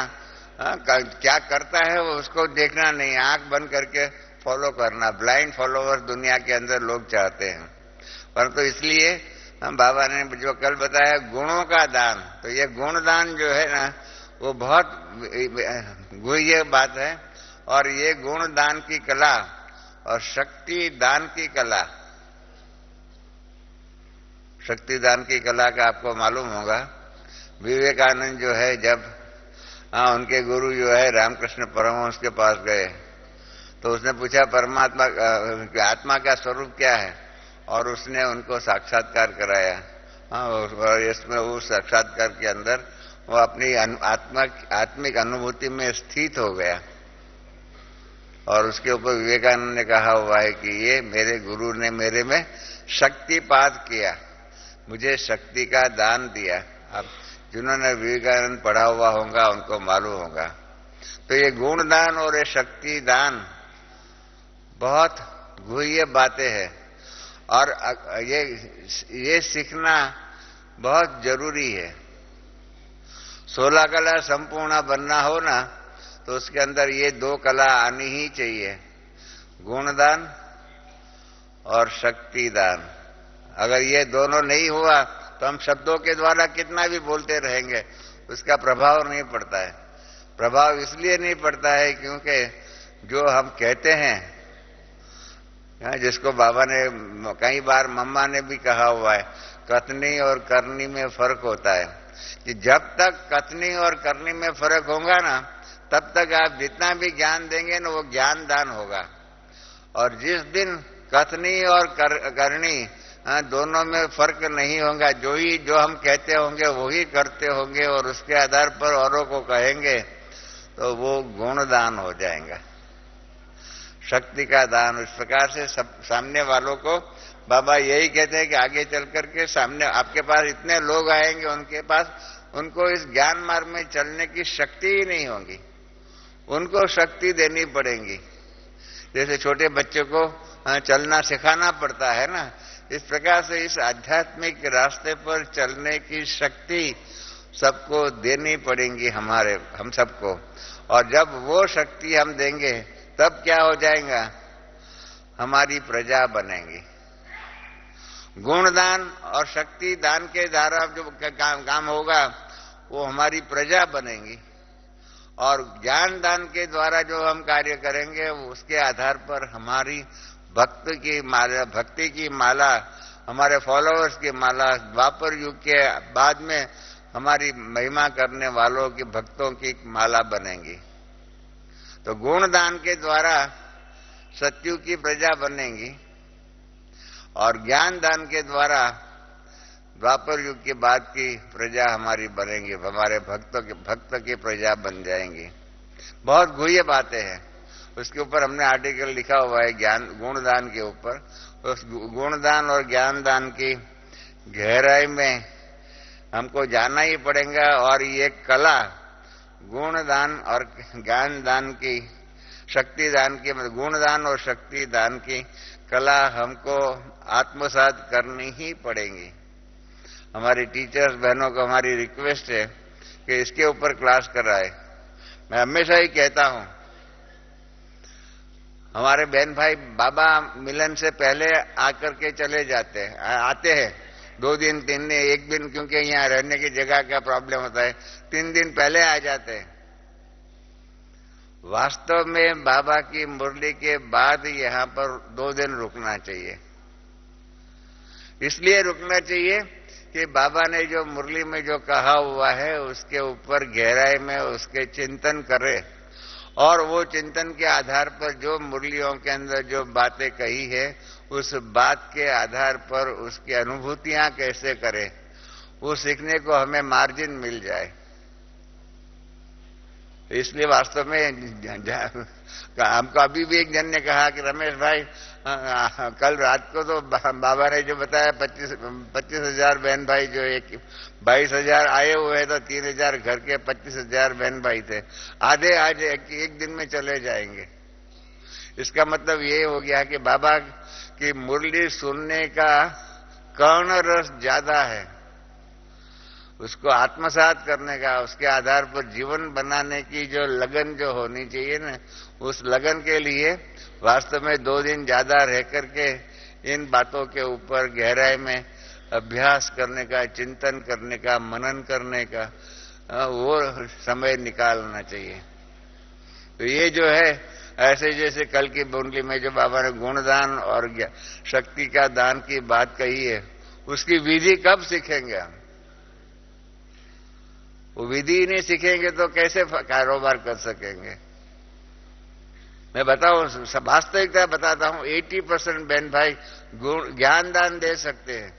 क्या करता है वो उसको देखना नहीं, आंख बंद करके फॉलो करना। ब्लाइंड फॉलोअर्स दुनिया के अंदर लोग चाहते हैं। परंतु इसलिए बाबा ने जो कल बताया गुणों का दान, तो ये गुण दान जो है ना वो बहुत गुह्य बात है। और ये गुण दान की कला और शक्ति दान की कला, शक्ति दान की कला का आपको मालूम होगा। विवेकानंद जो है जब उनके गुरु जो है रामकृष्ण परमहंस के पास गए, तो उसने पूछा परमात्मा आत्मा का स्वरूप क्या है, और उसने उनको साक्षात्कार कराया। और इसमें उस साक्षात्कार के अंदर वो अपनी आत्मिक अनुभूति में स्थित हो गया। और उसके ऊपर विवेकानंद ने कहा हुआ है कि ये मेरे गुरु ने मेरे में शक्तिपात किया, मुझे शक्ति का दान दिया। अब जिन्होंने विवेकानंद पढ़ा हुआ होगा उनको मालूम होगा। तो ये गुणदान और ये शक्ति दान बहुत गुह्य बातें हैं, और ये सीखना बहुत जरूरी है। 16 कला संपूर्ण बनना हो ना, तो उसके अंदर ये 2 कला आनी ही चाहिए, गुणदान और शक्ति दान। अगर ये दोनों नहीं हुआ तो हम शब्दों के द्वारा कितना भी बोलते रहेंगे, उसका प्रभाव नहीं पड़ता है। प्रभाव इसलिए नहीं पड़ता है क्योंकि जो हम कहते हैं, जिसको बाबा ने कई बार मम्मा ने भी कहा हुआ है, कथनी और करनी में फर्क होता है। कि जब तक कथनी और करनी में फर्क होगा ना, तब तक आप जितना भी ज्ञान देंगे ना वो ज्ञान दान होगा। और जिस दिन कथनी और करनी दोनों में फर्क नहीं होगा, जो हम कहते होंगे वही करते होंगे और उसके आधार पर औरों को कहेंगे, तो वो गुण दान हो जाएगा, शक्ति का दान। इस प्रकार से सब सामने वालों को बाबा यही कहते हैं कि आगे चल करके सामने आपके पास इतने लोग आएंगे, उनके पास उनको इस ज्ञान मार्ग में चलने की शक्ति ही नहीं होगी, उनको शक्ति देनी पड़ेगी। जैसे छोटे बच्चे को चलना सिखाना पड़ता है ना, इस प्रकार से इस आध्यात्मिक रास्ते पर चलने की शक्ति सबको देनी पड़ेगी, हम सबको। और जब वो शक्ति हम देंगे तब क्या हो जाएगा, हमारी प्रजा बनेगी। गुणदान और शक्ति दान के द्वारा जो काम होगा वो हमारी प्रजा बनेगी, और ज्ञान दान के द्वारा जो हम कार्य करेंगे उसके आधार पर हमारी भक्ति की माला, हमारे फॉलोअर्स की माला, द्वापर युग के बाद में हमारी महिमा करने वालों की भक्तों की माला बनेगी। तो गुणदान के द्वारा सत्युग की प्रजा बनेगी, और ज्ञान दान के द्वारा द्वापर युग के बाद की प्रजा हमारी बनेगी, हमारे भक्त की प्रजा बन जाएंगी। बहुत गुह्य बातें हैं, उसके ऊपर हमने आर्टिकल लिखा हुआ है गुणदान के ऊपर। उस गुणदान और ज्ञान दान की गहराई में हमको जाना ही पड़ेगा, और ये कला गुणदान और ज्ञान दान की, शक्ति दान की, गुणदान और शक्ति दान की कला हमको आत्मसात करनी ही पड़ेगी। हमारी टीचर्स बहनों को हमारी रिक्वेस्ट है कि इसके ऊपर क्लास कराए। मैं हमेशा ही कहता हूं, हमारे बहन भाई बाबा मिलन से पहले आकर के चले आते हैं 2 दिन 3 दिन, 1 दिन, क्योंकि यहाँ रहने की जगह का प्रॉब्लम होता है, 3 दिन पहले आ जाते हैं। वास्तव में बाबा की मुरली के बाद यहाँ पर 2 दिन रुकना चाहिए। इसलिए रुकना चाहिए कि बाबा ने जो मुरली में जो कहा हुआ है उसके ऊपर गहराई में उसके चिंतन करे, और वो चिंतन के आधार पर जो मुरलियों के अंदर जो बातें कही है, उस बात के आधार पर उसकी अनुभूतियां कैसे करें, वो सीखने को हमें मार्जिन मिल जाए। इसलिए वास्तव में हमको अभी भी एक जन ने कहा कि रमेश भाई, कल रात को तो बाबा ने जो बताया 25,000 बहन भाई, जो 22,000 आए हुए हैं, तो 3,000 घर के 25,000 बहन भाई थे, आधे आज एक दिन में चले जाएंगे। इसका मतलब ये हो गया कि बाबा की मुरली सुनने का कर्ण रस ज्यादा है, उसको आत्मसात करने का, उसके आधार पर जीवन बनाने की जो लगन जो होनी चाहिए ना, उस लगन के लिए वास्तव में 2 दिन ज्यादा रह करके इन बातों के ऊपर गहराई में अभ्यास करने का, चिंतन करने का, मनन करने का वो समय निकालना चाहिए। तो ये जो है, ऐसे जैसे कल की बुंडली में जो बाबा ने गुणदान और शक्ति का दान की बात कही है, उसकी विधि कब सीखेंगे हम? वो विधि नहीं सीखेंगे तो कैसे कारोबार कर सकेंगे? मैं बताऊं, वास्तविकता बताता हूं, 80% बहन भाई ज्ञान दान दे सकते हैं,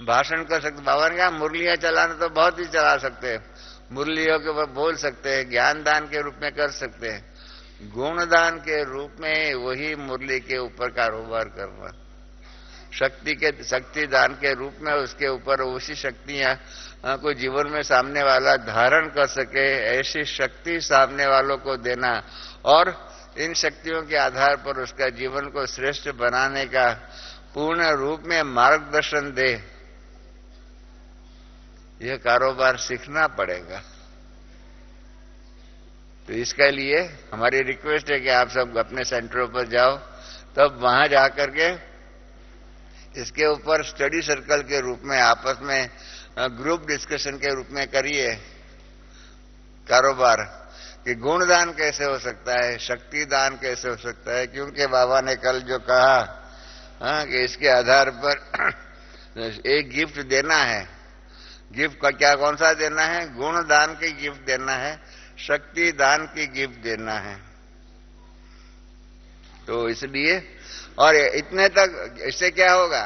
भाषण कर सकते। बाबा ने कहा मुरलियां चलाना तो बहुत ही चला सकते हैं, मुरलियों के ऊपर बोल सकते हैं, ज्ञान दान के रूप में कर सकते हैं, गुणदान के रूप में वही मुरली के ऊपर कारोबार करना, शक्ति दान के रूप में उसके ऊपर उसी शक्तियां को जीवन में सामने वाला धारण कर सके, ऐसी शक्ति सामने वालों को देना और इन शक्तियों के आधार पर उसका जीवन को श्रेष्ठ बनाने का पूर्ण रूप में मार्गदर्शन दे, यह कारोबार सीखना पड़ेगा। तो इसके लिए हमारी रिक्वेस्ट है कि आप सब अपने सेंटरों पर जाओ, तब वहां जाकर के इसके ऊपर स्टडी सर्कल के रूप में आपस में ग्रुप डिस्कशन के रूप में करिए कारोबार, कि गुणदान कैसे हो सकता है, शक्ति दान कैसे हो सकता है। क्योंकि बाबा ने कल जो कहा कि इसके आधार पर एक गिफ्ट देना है, गिफ्ट का क्या, कौन सा देना है? गुणदान की गिफ्ट देना है, शक्ति दान की गिफ्ट देना है। तो इसलिए, और इतने तक इससे क्या होगा,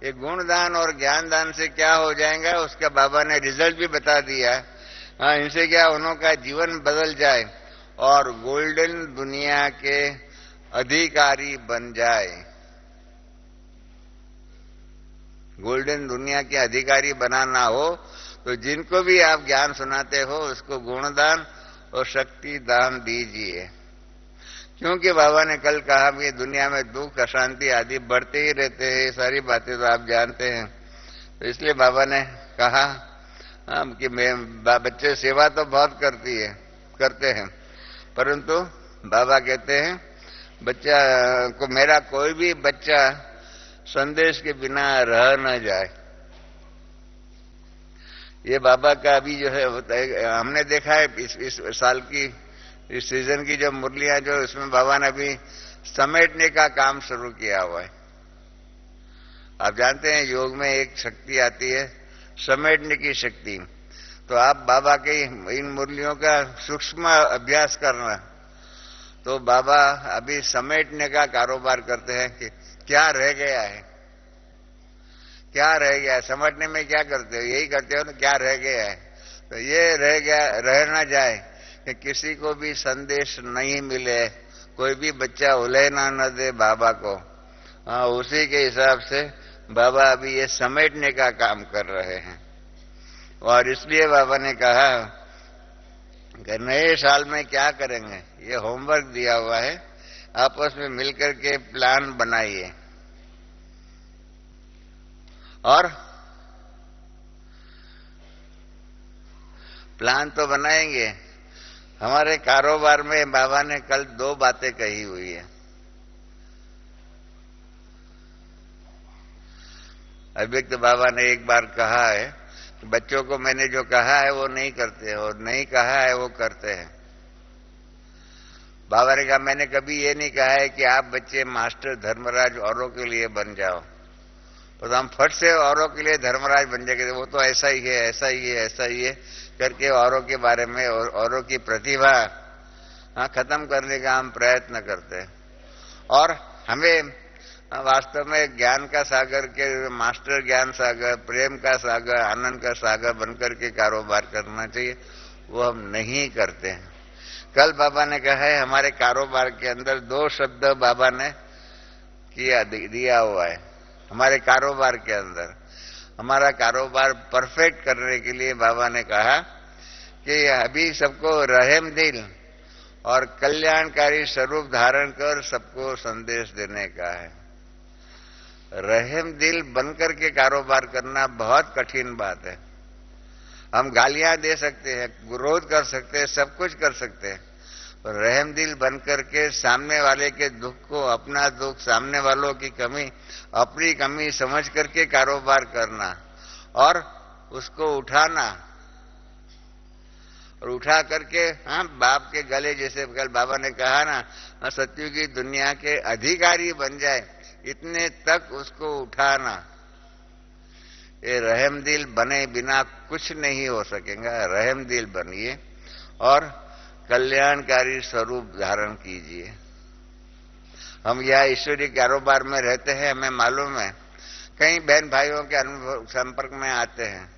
ये गुणदान और ज्ञान दान से क्या हो जाएगा, उसका बाबा ने रिजल्ट भी बता दिया। इनसे क्या, उनका जीवन बदल जाए और गोल्डन दुनिया के अधिकारी बन जाए। गोल्डन दुनिया के अधिकारी बनाना हो तो जिनको भी आप ज्ञान सुनाते हो उसको गुणदान और शक्ति दान दीजिए। क्योंकि बाबा ने कल कहा कि दुनिया में दुख, अशांति आदि बढ़ते ही रहते हैं, सारी बातें तो आप जानते हैं। तो इसलिए बाबा ने कहा कि बच्चे सेवा तो बहुत करते हैं, परंतु बाबा कहते हैं बच्चा को, मेरा कोई भी बच्चा संदेश के बिना रह न जाए। ये बाबा का अभी जो है हमने देखा है इस साल की, इस सीजन की जो मुरलियां जो, इसमें बाबा ने अभी समेटने का काम शुरू किया हुआ है। आप जानते हैं योग में एक शक्ति आती है समेटने की शक्ति। तो आप बाबा के इन मुरलियों का सूक्ष्म अभ्यास करना, तो बाबा अभी समेटने का कारोबार करते हैं कि क्या रह गया है, क्या रह गया है, समेटने में क्या करते हो, यही करते हो ना, क्या रह गया है। तो ये रह गया, रह ना जाए कि किसी को भी संदेश नहीं मिले, कोई भी बच्चा उलझना न दे बाबा को। उसी के हिसाब से बाबा अभी ये समेटने का काम कर रहे हैं। और इसलिए बाबा ने कहा कि नए साल में क्या करेंगे, ये होमवर्क दिया हुआ है, आपस में मिलकर के प्लान बनाइए। और प्लान तो बनाएंगे, हमारे कारोबार में बाबा ने कल 2 बातें कही हुई है। अभी तो बाबा ने एक बार कहा है कि बच्चों को मैंने जो कहा है वो नहीं करते, और नहीं कहा है वो करते हैं। बाबा ने कहा मैंने कभी ये नहीं कहा है कि आप बच्चे मास्टर धर्मराज औरों के लिए बन जाओ, तो हम फट से औरों के लिए धर्मराज बन जाएंगे, वो तो ऐसा ही है, ऐसा ही है, ऐसा ही है करके औरों के बारे में और औरों की प्रतिभा खत्म करने का हम प्रयत्न करते हैं। और हमें वास्तव में ज्ञान का सागर के मास्टर ज्ञान सागर, प्रेम का सागर, आनंद का सागर बनकर के कारोबार करना चाहिए, वो हम नहीं करते हैं। कल बाबा ने कहा है हमारे कारोबार के अंदर 2 शब्द बाबा ने दिया हुआ है। हमारे कारोबार के अंदर, हमारा कारोबार परफेक्ट करने के लिए बाबा ने कहा कि अभी सबको रहम दिल और कल्याणकारी स्वरूप धारण कर सबको संदेश देने का है। रहम दिल बनकर के कारोबार करना बहुत कठिन बात है। हम गालियां दे सकते हैं, विरोध कर सकते हैं, सब कुछ कर सकते हैं, पर रहम दिल बनकर के सामने वाले के दुख को, अपना दुख, सामने वालों की कमी अपनी कमी समझ करके कारोबार करना और उसको उठाना, और उठा करके बाप के गले, जैसे कल बाबा ने कहा ना, सत्युग की दुनिया के अधिकारी बन जाए, इतने तक उसको उठाना। ये रहम दिल बने बिना कुछ नहीं हो सकेगा। रहम दिल बनिए और कल्याणकारी स्वरूप धारण कीजिए। हम यह ईश्वरीय कारोबार में रहते हैं, हमें मालूम है, कई बहन भाइयों के अनुभव संपर्क में आते हैं।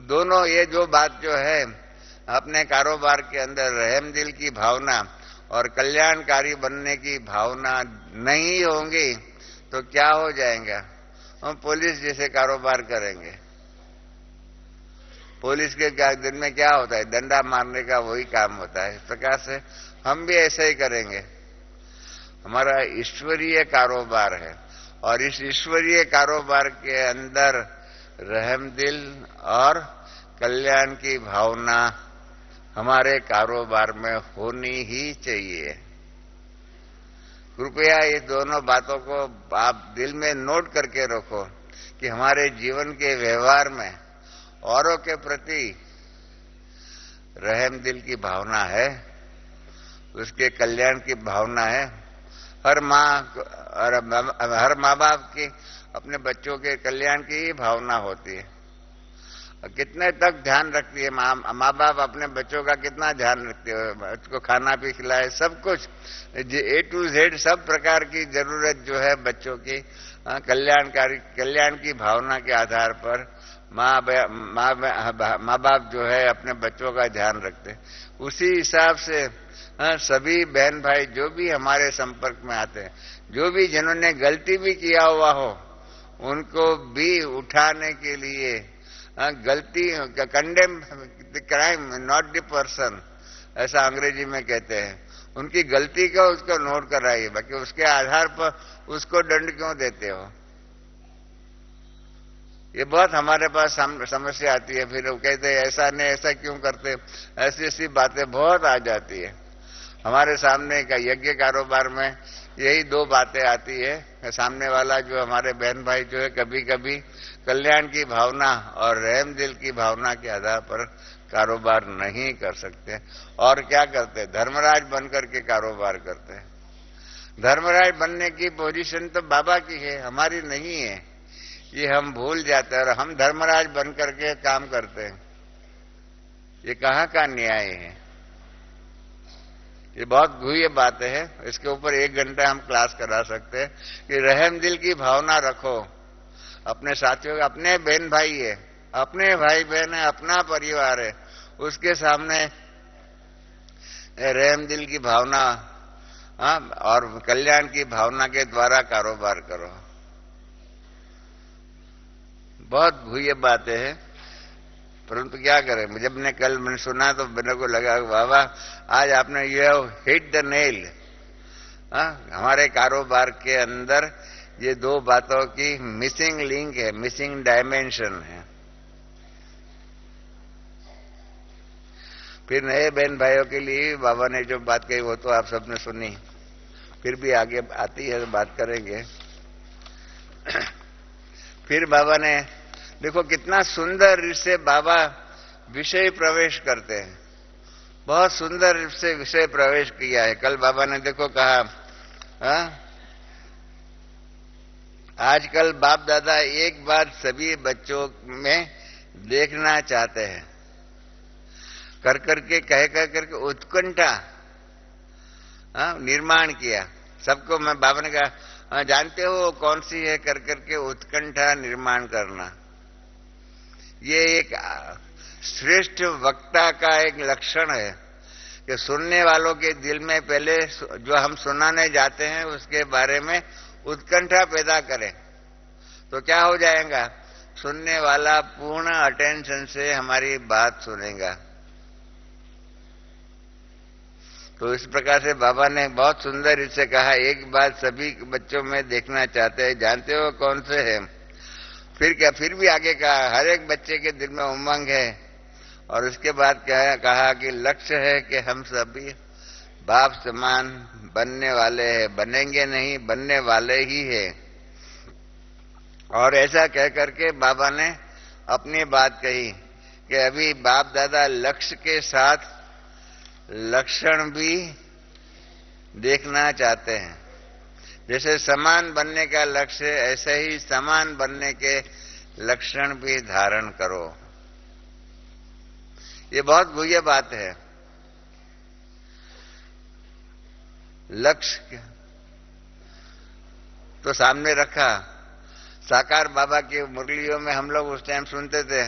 दोनों ये जो बात जो है अपने कारोबार के अंदर रहम दिल की भावना और कल्याणकारी बनने की भावना नहीं होंगी तो क्या हो जाएगा? हम पुलिस जैसे कारोबार करेंगे। पुलिस के दिन में क्या होता है? डंडा मारने का वही काम होता है। इस प्रकार से हम भी ऐसे ही करेंगे। हमारा ईश्वरीय कारोबार है और इस ईश्वरीय कारोबार के अंदर रहम दिल और कल्याण की भावना हमारे कारोबार में होनी ही चाहिए। कृपया ये दोनों बातों को आप दिल में नोट करके रखो कि हमारे जीवन के व्यवहार में औरों के प्रति रहम दिल की भावना है, उसके कल्याण की भावना है। हर माँ बाप की अपने बच्चों के कल्याण की ही भावना होती है। कितने तक ध्यान रखती है माँ बाप अपने बच्चों का, कितना ध्यान रखते हो, उसको खाना भी खिलाए, सब कुछ A to Z सब प्रकार की जरूरत जो है बच्चों की कल्याण की भावना के आधार पर माँ बाप जो है अपने बच्चों का ध्यान रखते। उसी हिसाब से सभी बहन भाई जो भी हमारे संपर्क में आते हैं, जो भी जिन्होंने गलती भी किया हुआ हो, उनको भी उठाने के लिए गलती, condemn the crime not the person, ऐसा अंग्रेजी में कहते हैं। उनकी गलती को उसको नोट कराइए, बाकी उसके आधार पर उसको दंड क्यों देते हो? ये बहुत हमारे पास समस्या आती है। फिर वो कहते हैं ऐसा नहीं, ऐसा क्यों करते, ऐसी ऐसी बातें बहुत आ जाती है हमारे सामने। का यज्ञ कारोबार में यही 2 बातें आती है। सामने वाला जो हमारे बहन भाई जो है कभी कभी कल्याण की भावना और रहम दिल की भावना के आधार पर कारोबार नहीं कर सकते, और क्या करते? धर्मराज बनकर के कारोबार करते हैं। धर्मराज बनने की पोजीशन तो बाबा की है, हमारी नहीं है। ये हम भूल जाते हैं और हम धर्मराज बनकर के काम करते हैं। ये कहाँ का न्याय है? ये बहुत गुह्य बात है। इसके ऊपर 1 घंटा हम क्लास करा सकते हैं कि रहम दिल की भावना रखो अपने साथियों, अपने बहन भाई है, अपने भाई बहन है, अपना परिवार है, उसके सामने रहम दिल की भावना और कल्याण की भावना के द्वारा कारोबार करो। बहुत गुह्य बातें हैं, परंतु क्या करें? जब मैंने सुना तो मेरे को लगा बाबा आज आपने ये हिट द नेल। हमारे कारोबार के अंदर ये 2 बातों की मिसिंग लिंक है, मिसिंग डायमेंशन है। फिर नए बहन भाइयों के लिए बाबा ने जो बात कही वो तो आप सबने सुनी, फिर भी आगे आती है तो बात करेंगे। फिर बाबा ने देखो कितना सुंदर इससे बाबा विषय प्रवेश करते हैं, बहुत सुंदर से विषय प्रवेश किया है। कल बाबा ने देखो कहा आजकल बाप दादा एक बार सभी बच्चों में देखना चाहते हैं, कर करके कह कर करके उत्कंठा निर्माण किया। सबको मैं बाबा ने कहा जानते हो कौन सी है कर करके उत्कंठा निर्माण करना। ये एक श्रेष्ठ वक्ता का एक लक्षण है कि सुनने वालों के दिल में पहले जो हम सुनाने जाते हैं उसके बारे में उत्कंठा पैदा करें, तो क्या हो जाएगा, सुनने वाला पूर्ण अटेंशन से हमारी बात सुनेगा। तो इस प्रकार से बाबा ने बहुत सुंदर इससे कहा, एक बात सभी बच्चों में देखना चाहते हैं, जानते हो कौन से है? फिर क्या, फिर भी आगे कहा हर एक बच्चे के दिल में उमंग है। और उसके बाद क्या कहा कि लक्ष्य है कि हम सभी बाप समान बनने वाले हैं, बनेंगे नहीं बनने वाले ही है। और ऐसा कह करके बाबा ने अपनी बात कही कि अभी बाप दादा लक्ष्य के साथ लक्षण भी देखना चाहते हैं। जैसे समान बनने का लक्ष्य, ऐसे ही समान बनने के लक्षण भी धारण करो। ये बहुत गुह्य बात है। लक्ष्य तो सामने रखा। साकार बाबा की मुरलियों में हम लोग उस टाइम सुनते थे,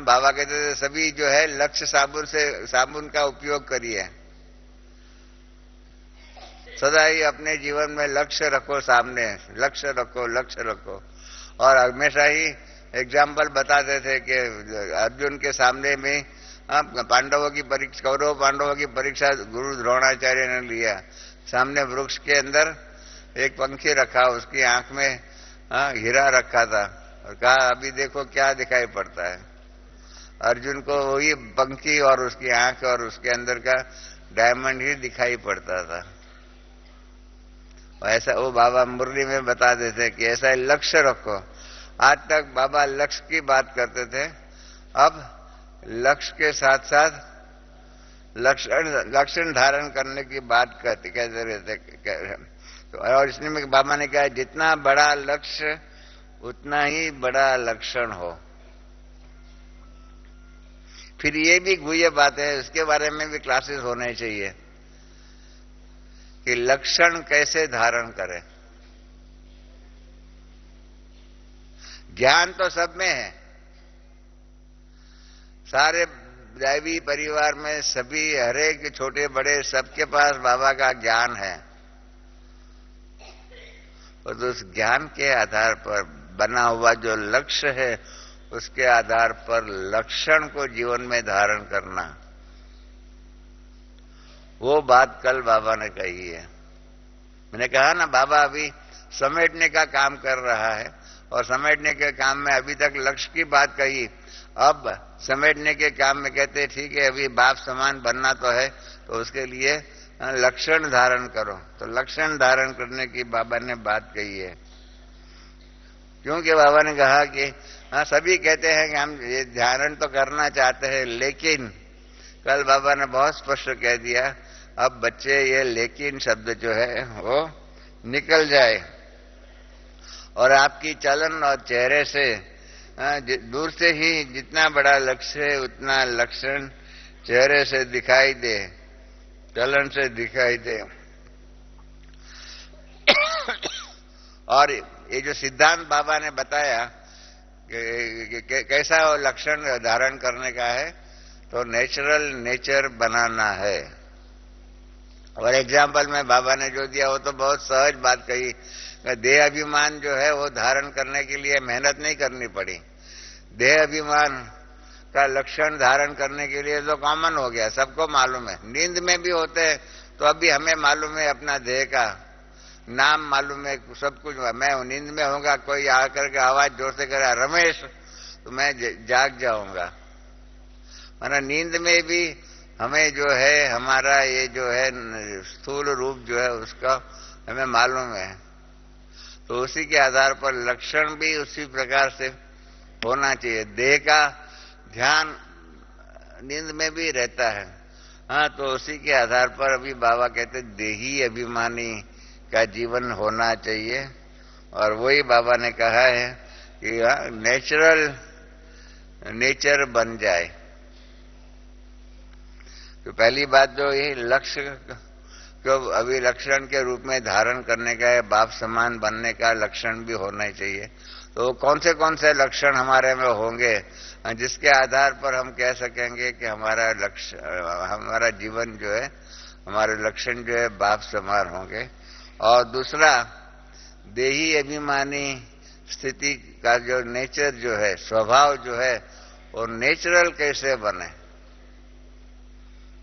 बाबा कहते थे सभी जो है लक्ष्य साबुन का उपयोग करिए। सदा ही अपने जीवन में लक्ष्य रखो, सामने लक्ष्य रखो, लक्ष्य रखो। और हमेशा ही एग्जाम्पल बताते थे कि अर्जुन के सामने में पांडवों की परीक्षा, कौरव पांडवों की परीक्षा गुरु द्रोणाचार्य ने लिया। सामने वृक्ष के अंदर एक पंखी रखा, उसकी आंख में हीरा रखा था और कहा अभी देखो क्या दिखाई पड़ता है। अर्जुन को वही पंखी और उसकी आंख और उसके अंदर का डायमंड ही दिखाई पड़ता था। ऐसा वो बाबा मुरली में बता देते कि ऐसा लक्ष्य रखो। आज तक बाबा लक्ष्य की बात करते थे, अब लक्ष्य के साथ साथ लक्षण धारण करने की बात कहते रहते। और इसमें बाबा ने कहा जितना बड़ा लक्ष्य उतना ही बड़ा लक्षण हो। फिर ये भी गुह्य बात है, इसके बारे में भी क्लासेस होने चाहिए कि लक्षण कैसे धारण करें। ज्ञान तो सब में है, सारे दैवी परिवार में सभी हरेक छोटे बड़े सबके पास बाबा का ज्ञान है। और तो उस ज्ञान के आधार पर बना हुआ जो लक्ष्य है उसके आधार पर लक्षण को जीवन में धारण करना, वो बात कल बाबा ने कही है। मैंने कहा ना बाबा अभी समेटने का काम कर रहा है और समेटने के काम में अभी तक लक्ष्य की बात कही, अब समेटने के काम में कहते ठीक है अभी बाप समान बनना तो है, तो उसके लिए लक्षण धारण करो। तो लक्षण धारण करने की बाबा ने बात कही है, क्योंकि बाबा ने कहा कि सभी कहते हैं कि हम ये धारण तो करना चाहते हैं, लेकिन कल बाबा ने बहुत स्पष्ट कह दिया अब बच्चे ये लेकिन शब्द जो है वो निकल जाए और आपकी चलन और चेहरे से दूर से ही जितना बड़ा लक्ष्य है उतना लक्षण चेहरे से दिखाई दे, चलन से दिखाई दे। और ये जो सिद्धांत बाबा ने बताया कि कैसा वो लक्षण धारण करने का है, तो नेचुरल नेचर बनाना है। और एग्जाम्पल में बाबा ने जो दिया वो तो बहुत सहज बात कही, देह अभिमान जो है वो धारण करने के लिए मेहनत नहीं करनी पड़ी। देह अभिमान का लक्षण धारण करने के लिए तो कॉमन हो गया, सबको मालूम है। नींद में भी होते हैं तो अभी हमें मालूम है अपना देह का नाम मालूम है, सब कुछ। मैं नींद में होगा, कोई आकर के आवाज जोर से करे रमेश, तो मैं जाग जाऊंगा। माना नींद में भी हमें जो है हमारा ये जो है स्थूल रूप जो है उसका हमें मालूम है। तो उसी के आधार पर लक्षण भी उसी प्रकार से होना चाहिए। देह का ध्यान नींद में भी रहता है, तो उसी के आधार पर अभी बाबा कहते देही अभिमानी का जीवन होना चाहिए। और वही बाबा ने कहा है कि नेचुरल नेचर बन जाए। तो पहली बात जो ये लक्ष्य को अभिलक्षण के रूप में धारण करने का है, बाप समान बनने का लक्षण भी होना ही चाहिए। तो कौन से लक्षण हमारे में होंगे जिसके आधार पर हम कह सकेंगे कि हमारा जीवन जो है, हमारे लक्षण जो है बाप समान होंगे। और दूसरा, देही अभिमानी स्थिति का जो नेचर जो है, स्वभाव जो है, वो नेचुरल कैसे बने।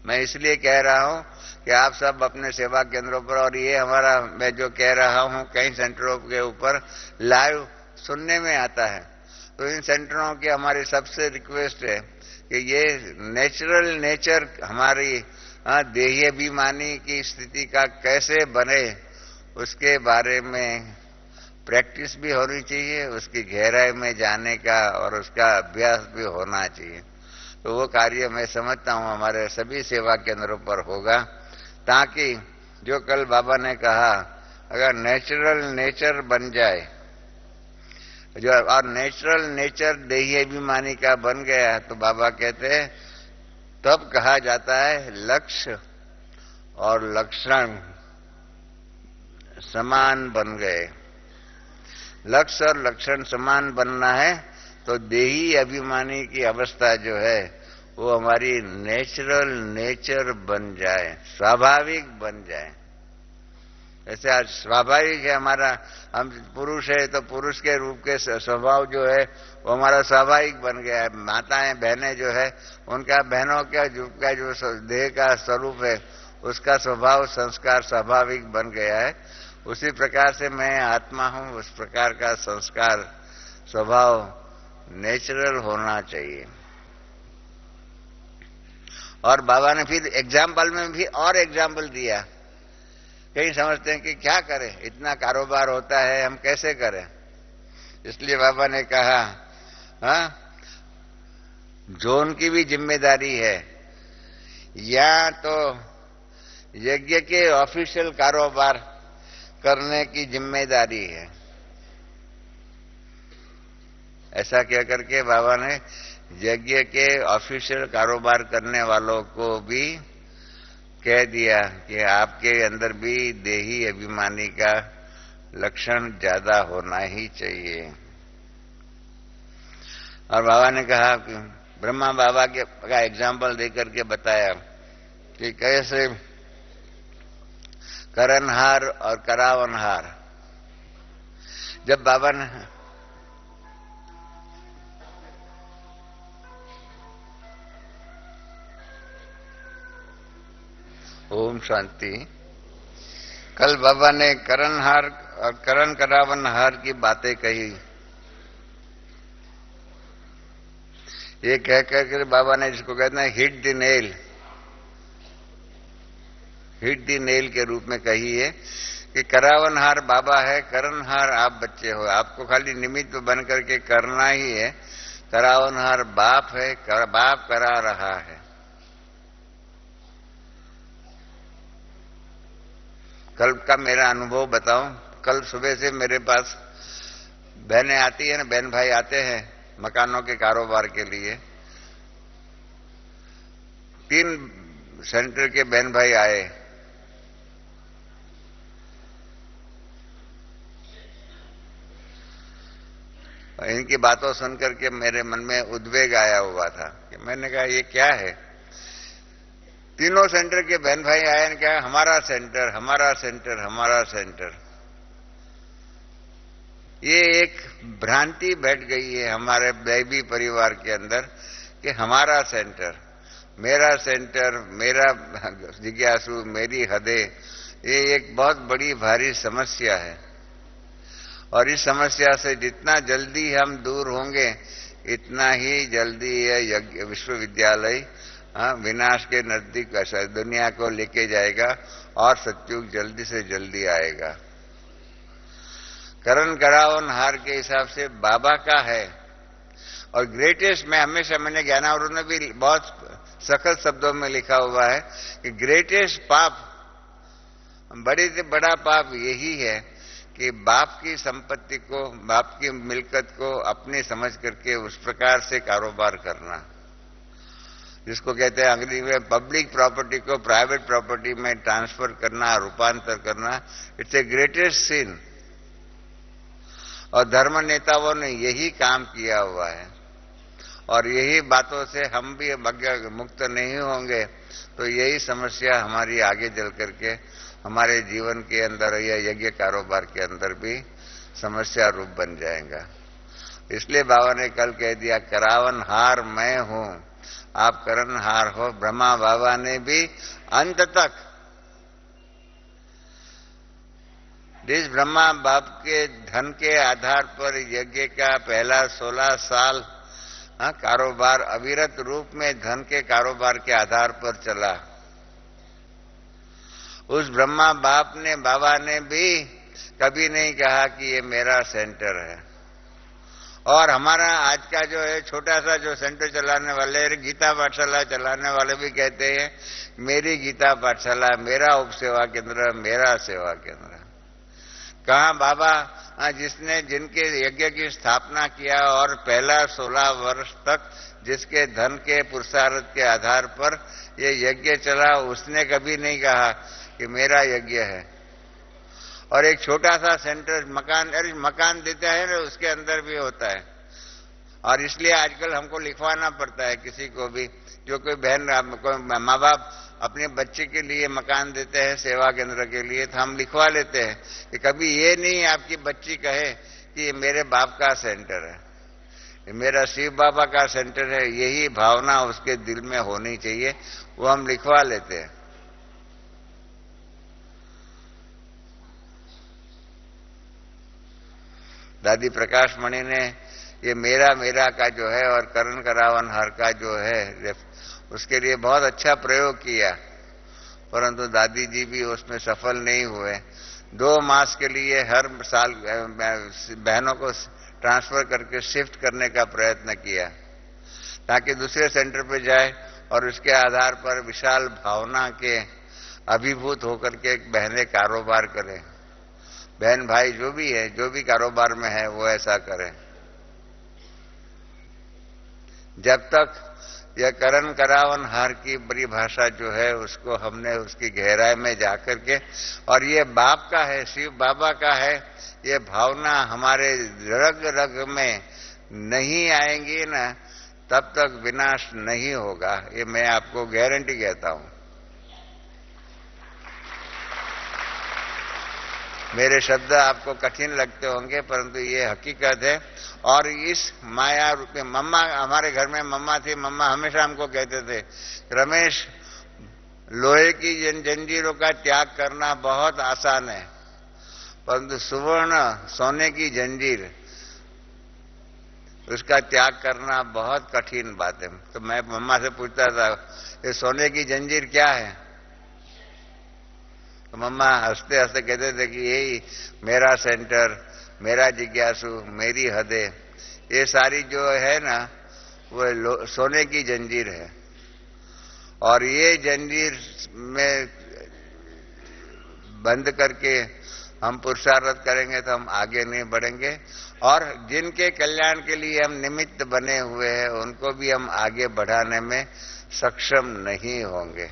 मैं इसलिए कह रहा हूं कि आप सब अपने सेवा केंद्रों पर, और ये हमारा, मैं जो कह रहा हूं कई सेंटरों के ऊपर लाइव सुनने में आता है, तो इन सेंटरों की हमारी सबसे रिक्वेस्ट है कि ये नेचुरल नेचर हमारी देही अभिमानी की स्थिति का कैसे बने, उसके बारे में प्रैक्टिस भी होनी चाहिए, उसकी गहराई में जाने का और उसका अभ्यास भी होना चाहिए। तो वो कार्य मैं समझता हूं हमारे सभी सेवा केंद्रों पर होगा, ताकि जो कल बाबा ने कहा, अगर नेचुरल नेचर बन जाए, जो और नेचुरल नेचर देही अभिमानी का बन गया, तो बाबा कहते हैं तब कहा जाता है लक्ष्य और लक्षण समान बन गए। लक्ष्य और लक्षण समान बनना है तो देही अभिमानी की अवस्था जो है वो हमारी नेचुरल नेचर बन जाए, स्वाभाविक बन जाए। ऐसे आज स्वाभाविक है हमारा, हम पुरुष है तो पुरुष के रूप के स्वभाव जो है वो हमारा स्वाभाविक बन गया है। माताएं बहनें जो है उनका बहनों का जो देह का स्वरूप है उसका स्वभाव संस्कार स्वाभाविक बन गया है। उसी प्रकार से मैं आत्मा हूं, उस प्रकार का संस्कार स्वभाव नेचुरल होना चाहिए। और बाबा ने फिर एग्जाम्पल में भी और एग्जाम्पल दिया। कई समझते हैं कि क्या करें, इतना कारोबार होता है हम कैसे करें, इसलिए बाबा ने कहा जो उनकी भी जिम्मेदारी है, या तो यज्ञ के ऑफिशियल कारोबार करने की जिम्मेदारी है। ऐसा कह करके बाबा ने यज्ञ के ऑफिशियल कारोबार करने वालों को भी कह दिया कि आपके अंदर भी देही अभिमानी का लक्षण ज्यादा होना ही चाहिए। और बाबा ने कहा कि ब्रह्मा बाबा का एग्जाम्पल देकर के बताया कि कैसे करनहार और करावनहार, जब बाबा ने ओम शांति, कल बाबा ने करनहार और करण करावनहार की बातें कही। ये कह कर बाबा ने जिसको कहते हैं hit the nail, hit the nail के रूप में कही है कि करावनहार बाबा है, करणहार आप बच्चे हो, आपको खाली निमित्त बन करके करना ही है। करावनहार बाप है, बाप करा रहा है। कल का मेरा अनुभव बताऊं। कल सुबह से मेरे पास बहनें आती है ना, बहन भाई आते हैं मकानों के कारोबार के लिए। 3 सेंटर के बहन भाई आए। इनकी बातों सुनकर के मेरे मन में उद्वेग आया हुआ था कि मैंने कहा ये क्या है। तीनों सेंटर के बहन भाई आए, क्या हमारा सेंटर, हमारा सेंटर, हमारा सेंटर। ये एक भ्रांति बैठ गई है हमारे दैवी परिवार के अंदर कि हमारा सेंटर, मेरा सेंटर, मेरा जिज्ञासु, मेरी हदें, ये एक बहुत बड़ी भारी समस्या है। और इस समस्या से जितना जल्दी हम दूर होंगे इतना ही जल्दी यह विश्वविद्यालय विनाश के नजदीक दुनिया को लेके जाएगा और सत्युग जल्दी से जल्दी आएगा। करण करावनहार के हिसाब से बाबा का है। और ग्रेटेस्ट, मैं हमेशा, मैंने ज्ञानावृत में भी बहुत सख्त शब्दों में लिखा हुआ है कि ग्रेटेस्ट पाप, बड़े से बड़ा पाप यही है कि बाप की संपत्ति को, बाप की मिल्कत को अपनी समझ करके उस प्रकार से कारोबार करना। जिसको कहते हैं अंग्रेजी में पब्लिक प्रॉपर्टी को प्राइवेट प्रॉपर्टी में ट्रांसफर करना, रूपांतर करना, इट्स ए ग्रेटेस्ट सिन। और धर्म नेताओं ने यही काम किया हुआ है और यही बातों से हम भी मुक्त नहीं होंगे तो यही समस्या हमारी आगे चल करके हमारे जीवन के अंदर या यज्ञ कारोबार के अंदर भी समस्या रूप बन जाएगा। इसलिए बाबा ने कल कह दिया, करावन हार मैं हूं, आप करनहार हो। ब्रह्मा बाबा ने भी अंत तक जिस ब्रह्मा बाप के धन के आधार पर यज्ञ का पहला 16 साल कारोबार अविरत रूप में धन के कारोबार के आधार पर चला, उस ब्रह्मा बाप ने बाबा ने भी कभी नहीं कहा कि ये मेरा सेंटर है। और हमारा आज का जो है छोटा सा जो सेंटर चलाने वाले, गीता पाठशाला चलाने वाले भी कहते हैं मेरी गीता पाठशाला, मेरा उपसेवा केंद्र, मेरा सेवा केंद्र। कहा बाबा जिसने जिनके यज्ञ की स्थापना किया और पहला 16 वर्ष तक जिसके धन के पुरुषार्थ के आधार पर ये यज्ञ चला, उसने कभी नहीं कहा कि मेरा यज्ञ है। और एक छोटा सा सेंटर मकान देता है ना, उसके अंदर भी होता है। और इसलिए आजकल हमको लिखवाना पड़ता है किसी को भी, जो कोई बहन कोई माँ बाप अपने बच्चे के लिए मकान देते हैं सेवा केंद्र के लिए, तो हम लिखवा लेते हैं कि कभी ये नहीं आपकी बच्ची कहे कि ये मेरे बाप का सेंटर है, ये मेरा शिव बाबा का सेंटर है। यही भावना उसके दिल में होनी चाहिए, वो हम लिखवा लेते हैं। दादी प्रकाश मणि ने ये मेरा मेरा का जो है और करण करावन हर का जो है उसके लिए बहुत अच्छा प्रयोग किया, परंतु दादी जी भी उसमें सफल नहीं हुए। 2 मास के लिए हर साल बहनों को ट्रांसफर करके शिफ्ट करने का प्रयत्न किया ताकि दूसरे सेंटर पे जाए और उसके आधार पर विशाल भावना के अभिभूत होकर के बहनें कारोबार करें। बहन भाई जो भी है, जो भी कारोबार में है, वो ऐसा करें। जब तक यह करण करावन हार की परिभाषा जो है उसको हमने उसकी गहराई में जाकर के, और ये बाप का है, शिव बाबा का है, ये भावना हमारे रग रग में नहीं आएंगी ना, तब तक विनाश नहीं होगा। ये मैं आपको गारंटी कहता हूं। मेरे शब्द आपको कठिन लगते होंगे, परंतु ये हकीकत है। और इस माया रूपी मम्मा, हमारे घर में मम्मा थी, मम्मा हमेशा हमको कहते थे, रमेश लोहे की जंजीरों का त्याग करना बहुत आसान है, परंतु सुवर्ण सोने की जंजीर उसका त्याग करना बहुत कठिन बात है। तो मैं मम्मा से पूछता था, ये सोने की जंजीर क्या है? तो मम्मा हंसते हंसते कहते थे कि यही मेरा सेंटर, मेरा जिज्ञासु, मेरी हदें, ये सारी जो है ना वो सोने की जंजीर है। और ये जंजीर में बंद करके हम पुरुषार्थ करेंगे तो हम आगे नहीं बढ़ेंगे, और जिनके कल्याण के लिए हम निमित्त बने हुए हैं उनको भी हम आगे बढ़ाने में सक्षम नहीं होंगे।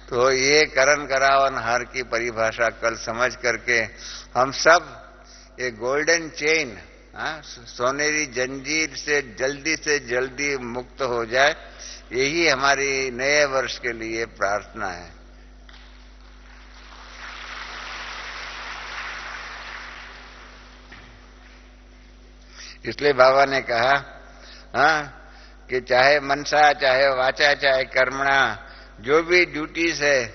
तो ये करण करावन हार की परिभाषा कल समझ करके हम सब ये गोल्डन चेन, सोनेरी जंजीर से जल्दी मुक्त हो जाए, यही हमारी नए वर्ष के लिए प्रार्थना है। इसलिए बाबा ने कहा कि चाहे मनसा, चाहे वाचा, चाहे कर्मणा, जो भी ड्यूटीज है,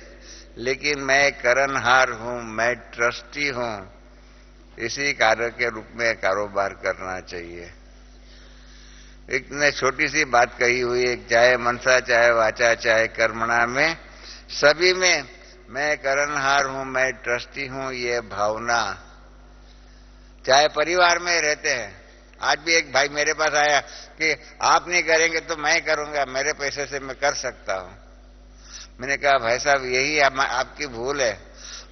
लेकिन मैं करणहार हूं, मैं ट्रस्टी हूं, इसी कार्य के रूप में कारोबार करना चाहिए। इतने छोटी सी बात कही हुई है, चाहे मनसा, चाहे वाचा, चाहे कर्मणा में, सभी में मैं करणहार हूं, मैं ट्रस्टी हूं, ये भावना। चाहे परिवार में रहते हैं, आज भी एक भाई मेरे पास आया कि आप नहीं करेंगे तो मैं करूंगा, मेरे पैसे से मैं कर सकता हूं। मैंने कहा भाई साहब यही आपकी भूल है,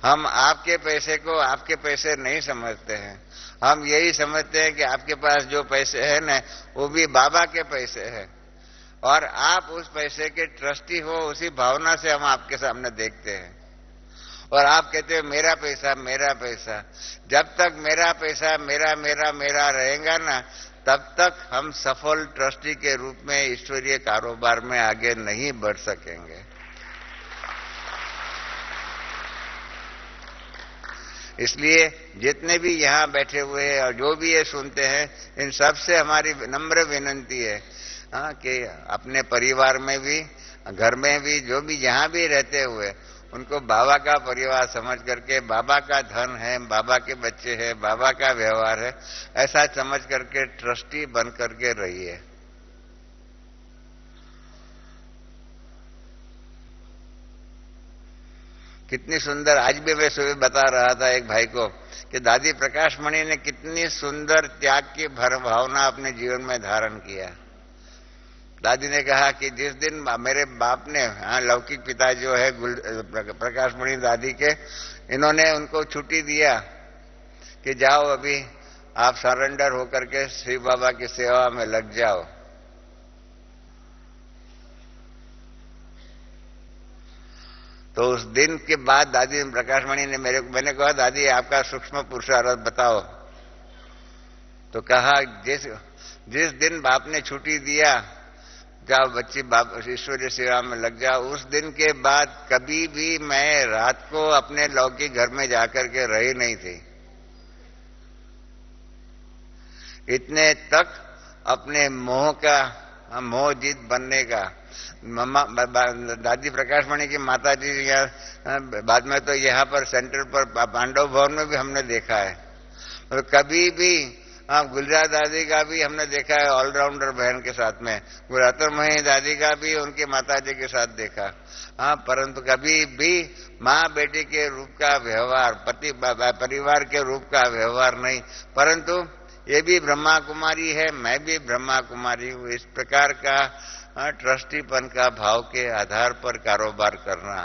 हम आपके पैसे को आपके पैसे नहीं समझते हैं, हम यही समझते हैं कि आपके पास जो पैसे हैं ना वो भी बाबा के पैसे हैं, और आप उस पैसे के ट्रस्टी हो, उसी भावना से हम आपके सामने देखते हैं। और आप कहते हो मेरा पैसा मेरा पैसा। जब तक मेरा पैसा मेरा मेरा मेरा रहेगा ना, तब तक हम सफल ट्रस्टी के रूप में ईश्वरीय कारोबार में आगे नहीं बढ़ सकेंगे। इसलिए जितने भी यहाँ बैठे हुए हैं और जो भी ये सुनते हैं, इन सब से हमारी नम्र विनंती है कि अपने परिवार में भी, घर में भी, जो भी जहाँ भी रहते हुए, उनको बाबा का परिवार समझ करके, बाबा का धन है, बाबा के बच्चे हैं, बाबा का व्यवहार है, ऐसा समझ करके ट्रस्टी बन करके रहिए। कितनी सुंदर, आज भी मैं सुबह बता रहा था एक भाई को कि दादी प्रकाशमणि ने कितनी सुंदर त्याग की भावना अपने जीवन में धारण किया। दादी ने कहा कि जिस दिन मेरे बाप ने, लौकिक पिता जो है प्रकाशमणि दादी के, इन्होंने उनको छुट्टी दिया कि जाओ अभी आप सरेंडर होकर के श्री बाबा की सेवा में लग जाओ, तो उस दिन के बाद दादी प्रकाशमणि ने मैंने कहा दादी आपका सूक्ष्म पुरुषार्थ बताओ। तो कहा जिस दिन बाप ने छुट्टी दिया, जाओ बच्ची बाप ईश्वरीय सेवा में लग जाओ, उस दिन के बाद कभी भी मैं रात को अपने लौकिक घर में जाकर के रही नहीं थी। इतने तक अपने मोह जीत बनने का। दादी प्रकाशमणि की माता जी यहाँ, बाद में तो यहाँ पर सेंटर पर पांडव भवन में भी हमने देखा है। तो कभी भी गुलजार दादी का भी हमने देखा है ऑलराउंडर बहन के साथ में, गुरातुरमयी दादी का भी उनके माता जी के साथ देखा। परंतु कभी भी माँ बेटी के रूप का व्यवहार, पति परिवार के रूप का व्यवहार नहीं। परंतु ये भी ब्रह्मा कुमारी है, मैं भी ब्रह्मा कुमारी हूँ, इस प्रकार का ट्रस्टीपन का भाव के आधार पर कारोबार करना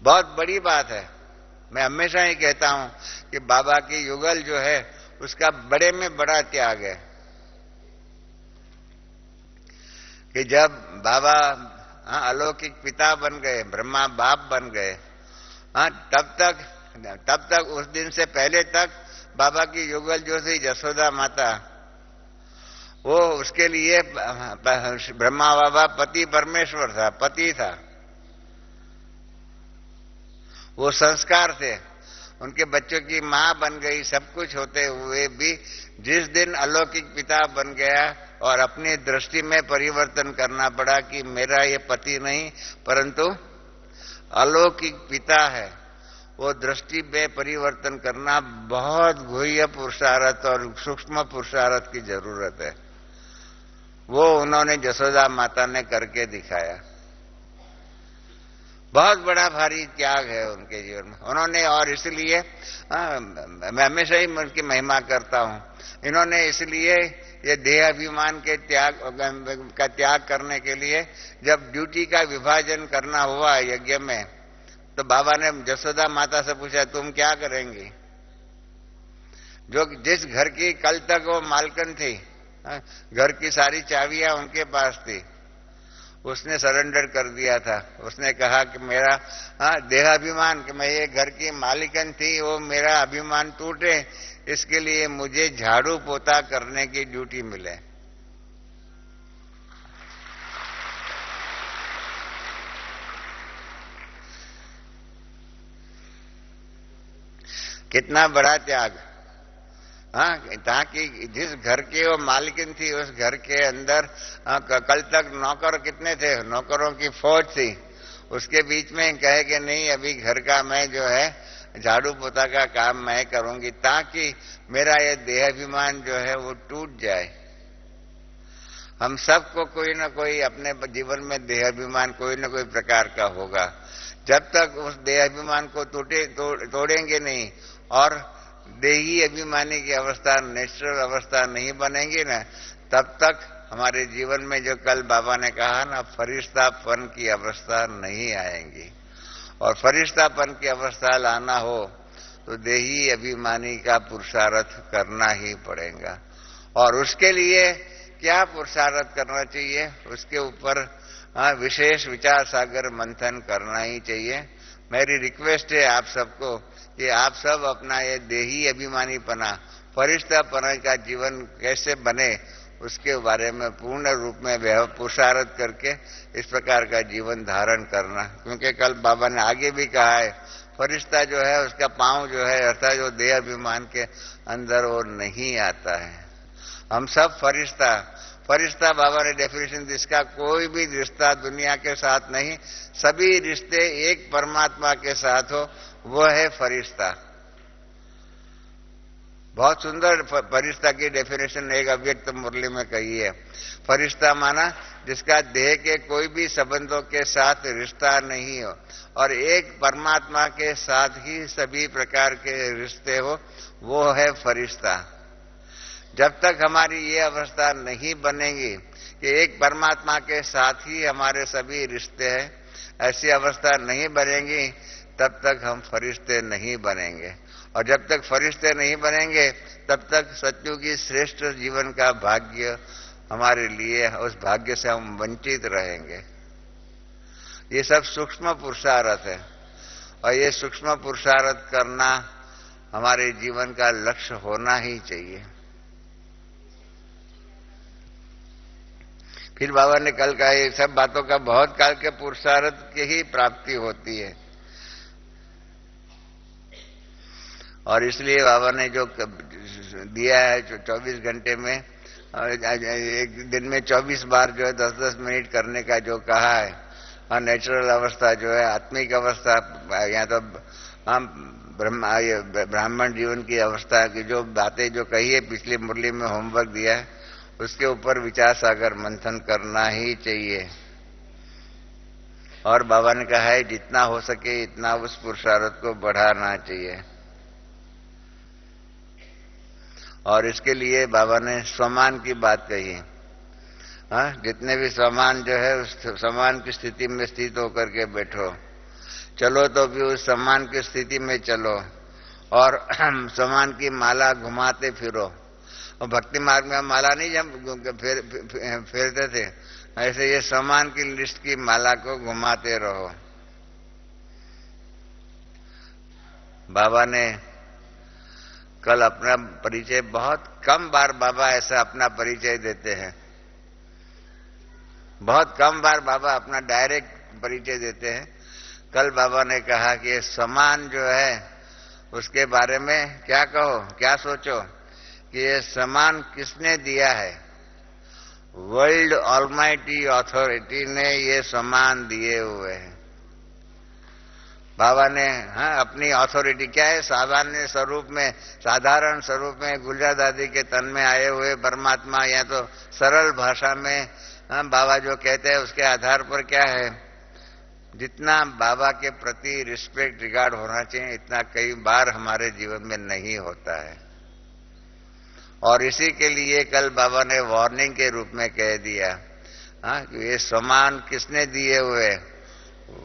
बहुत बड़ी बात है। मैं हमेशा ही कहता हूं कि बाबा की युगल जो है उसका बड़े में बड़ा त्याग है कि जब बाबा अलौकिक पिता बन गए, ब्रह्मा बाप बन गए, तब तक उस दिन से पहले तक बाबा की युगल जो थी यशोदा माता, वो उसके लिए ब्रह्मा बाबा पति परमेश्वर था, पति था, वो संस्कार थे। उनके बच्चों की माँ बन गई, सब कुछ होते हुए भी जिस दिन अलौकिक पिता बन गया और अपनी दृष्टि में परिवर्तन करना पड़ा कि मेरा ये पति नहीं परंतु अलौकिक पिता है, वो दृष्टि में परिवर्तन करना बहुत गुह्य पुरुषार्थ और सूक्ष्म पुरुषार्थ की जरूरत है। वो उन्होंने यशोदा माता ने करके दिखाया। बहुत बड़ा भारी त्याग है उनके जीवन में उन्होंने, और इसलिए मैं हमेशा ही उनकी महिमा करता हूं। इन्होंने इसलिए ये देह अभिमान के त्याग करने के लिए जब ड्यूटी का विभाजन करना हुआ यज्ञ में, तो बाबा ने यशोदा माता से पूछा तुम क्या करेंगी? जो जिस घर की कल तक वो मालकन थी, घर की सारी चाबियां उनके पास थी, उसने सरेंडर कर दिया था। उसने कहा कि मेरा देहाभिमान, कि मैं ये घर की मालिकन थी, वो मेरा अभिमान टूटे, इसके लिए मुझे झाड़ू पोता करने की ड्यूटी मिले। कितना बड़ा त्याग। ताकि जिस घर की वो मालकिन थी, उस घर के अंदर कल तक नौकर कितने थे, नौकरों की फौज थी, उसके बीच में कहे कि नहीं अभी घर का मैं जो है झाड़ू पोता का काम मैं करूंगी, ताकि मेरा ये देहाभिमान जो है वो टूट जाए। हम सबको कोई ना कोई अपने जीवन में देहाभिमान कोई ना कोई प्रकार का होगा। जब तक उस देहाभिमान को तोड़ेंगे नहीं और देही अभिमानी की अवस्था, नेचुरल अवस्था नहीं बनेगी ना, तब तक हमारे जीवन में जो कल बाबा ने कहा ना, फरिश्तापन की अवस्था नहीं आएंगी। और फरिश्तापन की अवस्था लाना हो तो देही अभिमानी का पुरुषार्थ करना ही पड़ेगा। और उसके लिए क्या पुरुषार्थ करना चाहिए, उसके ऊपर विशेष विचार सागर मंथन करना ही चाहिए। मेरी रिक्वेस्ट है आप सबको कि आप सब अपना ये देही अभिमानीपना, फरिश्तापना का जीवन कैसे बने, उसके बारे में पूर्ण रूप में पुरुषार्थ करके इस प्रकार का जीवन धारण करना। क्योंकि कल बाबा ने आगे भी कहा है, फरिश्ता जो है उसका पांव जो है अर्थात जो देह अभिमान के अंदर वो नहीं आता है। हम सब फरिश्ता बाबा ने डेफिनेशन दी, इसका कोई भी रिश्ता दुनिया के साथ नहीं, सभी रिश्ते एक परमात्मा के साथ हो, वो है फरिश्ता। बहुत सुंदर फरिश्ता की डेफिनेशन एक अव्यक्त मुरली में कही है। फरिश्ता माना जिसका देह के कोई भी संबंधों के साथ रिश्ता नहीं हो और एक परमात्मा के साथ ही सभी प्रकार के रिश्ते हो, वो है फरिश्ता। जब तक हमारी ये अवस्था नहीं बनेगी कि एक परमात्मा के साथ ही हमारे सभी रिश्ते हैं, ऐसी अवस्था नहीं बनेगी, तब तक हम फरिश्ते नहीं बनेंगे। और जब तक फरिश्ते नहीं बनेंगे तब तक सत्युग की श्रेष्ठ जीवन का भाग्य हमारे लिए, उस भाग्य से हम वंचित रहेंगे। ये सब सूक्ष्म पुरुषार्थ है और ये सूक्ष्म पुरुषार्थ करना हमारे जीवन का लक्ष्य होना ही चाहिए। फिर बाबा ने कल कहा, ये सब बातों का बहुत काल के पुरुषार्थ की ही प्राप्ति होती है और इसलिए बाबा ने जो दिया है 24 घंटे में, एक दिन में 24 बार जो है 10-10 मिनट करने का जो कहा है, और नेचुरल अवस्था जो है आत्मिक अवस्था, या तो हम ब्राह्मण जीवन की अवस्था की जो बातें जो कही है पिछली मुरली में होमवर्क दिया है, उसके ऊपर विचार सागर मंथन करना ही चाहिए। और बाबा ने कहा है जितना हो सके इतना उस पुरुषार्थ को बढ़ाना चाहिए। और इसके लिए बाबा ने स्वमान की बात कही। जितने भी स्वमान जो है उस समान की स्थिति में स्थित होकर के बैठो, चलो तो भी उस सम्मान की स्थिति में चलो और सम्मान की माला घुमाते फिरो। और भक्ति मार्ग में माला नहीं जब फेरते थे, ऐसे ये सम्मान की लिस्ट की माला को घुमाते रहो। बाबा ने कल अपना परिचय, बहुत कम बार बाबा ऐसा अपना परिचय देते हैं, बहुत कम बार बाबा अपना डायरेक्ट परिचय देते हैं। कल बाबा ने कहा कि ये समान जो है उसके बारे में क्या कहो, क्या सोचो कि ये समान किसने दिया है। वर्ल्ड ऑलमाइटी अथॉरिटी ने ये समान दिए हुए हैं। बाबा ने अपनी अथॉरिटी क्या है, सामान्य स्वरूप में, साधारण स्वरूप में गुलजार दादी के तन में आए हुए परमात्मा, या तो सरल भाषा में बाबा जो कहते हैं उसके आधार पर क्या है, जितना बाबा के प्रति रिस्पेक्ट रिगार्ड होना चाहिए इतना कई बार हमारे जीवन में नहीं होता है। और इसी के लिए कल बाबा ने वार्निंग के रूप में कह दिया कि ये समान किसने दिए हुए,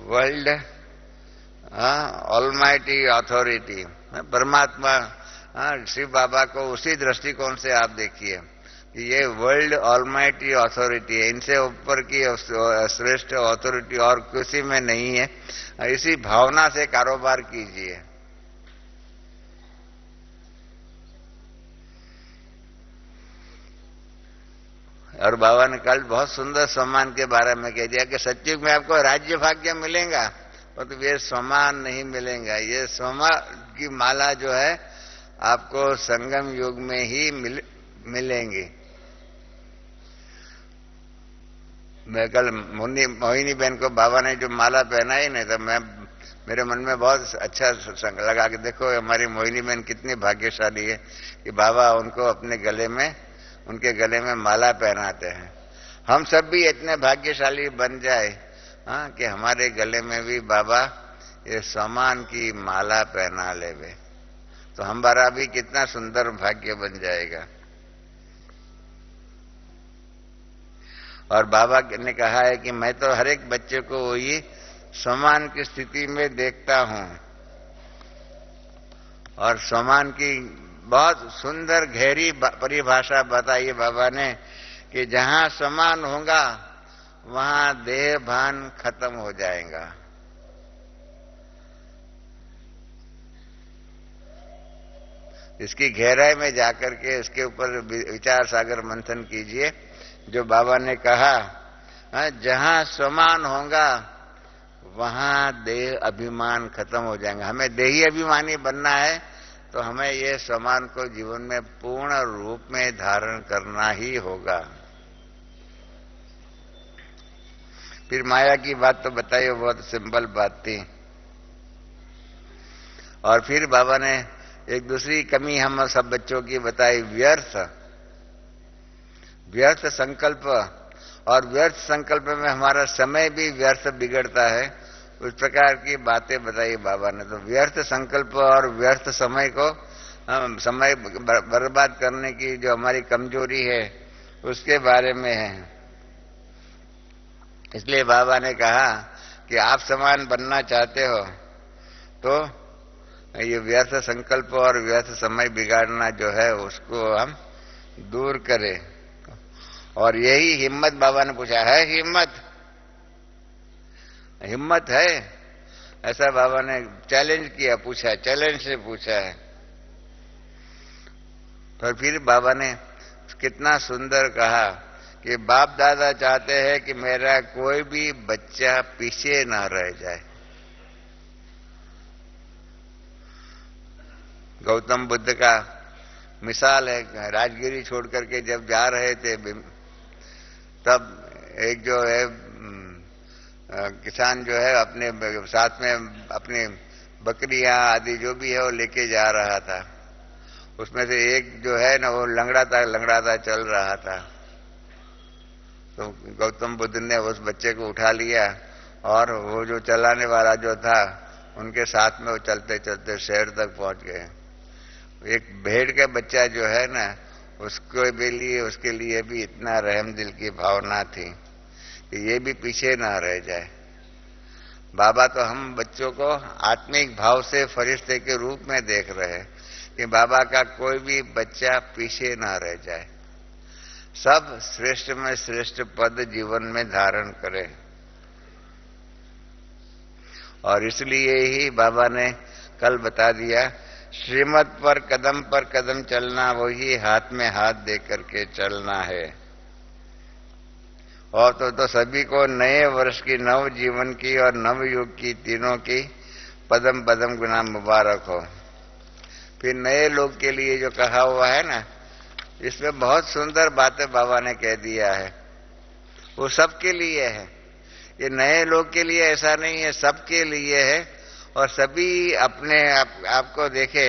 वर्ल्ड ऑलमाइटी अथॉरिटी, परमात्मा। शिव बाबा को उसी दृष्टिकोण से आप देखिए कि ये वर्ल्ड ऑलमाइटी अथॉरिटी है, इनसे ऊपर की श्रेष्ठ अथॉरिटी और किसी में नहीं है। इसी भावना से कारोबार कीजिए। और बाबा ने कल बहुत सुंदर सम्मान के बारे में कह दिया कि सत्युग में आपको राज्य भाग्य मिलेगा, तो ये समान नहीं मिलेगा। ये सोमा की माला जो है आपको संगम युग में ही मिलेंगी। मैं कल मोहिनी बहन को बाबा ने जो माला पहनाई नहीं, तो मेरे मन में बहुत अच्छा लगा कि देखो हमारी मोहिनी बहन कितनी भाग्यशाली है कि बाबा उनको अपने गले में, उनके गले में माला पहनाते हैं। हम सब भी इतने भाग्यशाली बन जाए कि हमारे गले में भी बाबा ये समान की माला पहना लेवे, तो हमारा भी कितना सुंदर भाग्य बन जाएगा। और बाबा ने कहा है कि मैं तो हर एक बच्चे को वही समान की स्थिति में देखता हूं। और समान की बहुत सुंदर गहरी परिभाषा बताई बाबा ने कि जहां समान होगा वहां देह भान खत्म हो जाएगा। इसकी गहराई में जाकर के इसके ऊपर विचार सागर मंथन कीजिए। जो बाबा ने कहा, जहां समान होगा वहां देह अभिमान खत्म हो जाएगा। हमें देही अभिमानी बनना है तो हमें ये समान को जीवन में पूर्ण रूप में धारण करना ही होगा। फिर माया की बात तो बताइए, बहुत सिंपल बात थी। और फिर बाबा ने एक दूसरी कमी हम सब बच्चों की बताई, व्यर्थ संकल्प। और व्यर्थ संकल्प में हमारा समय भी व्यर्थ बिगड़ता है, उस प्रकार की बातें बताई बाबा ने। तो व्यर्थ संकल्प और व्यर्थ समय को, समय बर्बाद करने की जो हमारी कमजोरी है उसके बारे में है। इसलिए बाबा ने कहा कि आप समान बनना चाहते हो तो ये व्यर्थ संकल्प और व्यर्थ समय बिगाड़ना जो है उसको हम दूर करें। और यही हिम्मत, बाबा ने पूछा, है हिम्मत है? ऐसा बाबा ने चैलेंज किया, पूछा, चैलेंज से पूछा है। तो फिर बाबा ने कितना सुंदर कहा कि बाप दादा चाहते हैं कि मेरा कोई भी बच्चा पीछे ना रह जाए। गौतम बुद्ध का मिसाल है, राजगिरी छोड़ करके जब जा रहे थे तब एक जो है किसान जो है अपने साथ में अपनी बकरियां आदि जो भी है वो लेके जा रहा था। उसमें से एक जो है ना वो लंगड़ाता चल रहा था। तो गौतम बुद्ध ने उस बच्चे को उठा लिया और वो जो चलाने वाला जो था उनके साथ में वो चलते चलते शहर तक पहुंच गए। एक भेड़ का बच्चा जो है ना उसके लिए भी इतना रहम दिल की भावना थी कि ये भी पीछे ना रह जाए। बाबा तो हम बच्चों को आत्मिक भाव से फरिश्ते के रूप में देख रहे हैं कि बाबा का कोई भी बच्चा पीछे ना रह जाए, सब श्रेष्ठ में श्रेष्ठ पद जीवन में धारण करे। और इसलिए ही बाबा ने कल बता दिया, श्रीमत पर कदम चलना, वही हाथ में हाथ दे करके चलना है। और तो सभी को नए वर्ष की, नव जीवन की और नव युग की, तीनों की पदम पदम गुना मुबारक हो। फिर नए लोग के लिए जो कहा हुआ है ना, इसमें बहुत सुंदर बातें बाबा ने कह दिया है। वो सबके लिए है, ये नए लोग के लिए ऐसा नहीं है, सबके लिए है। और सभी अपने आपको देखे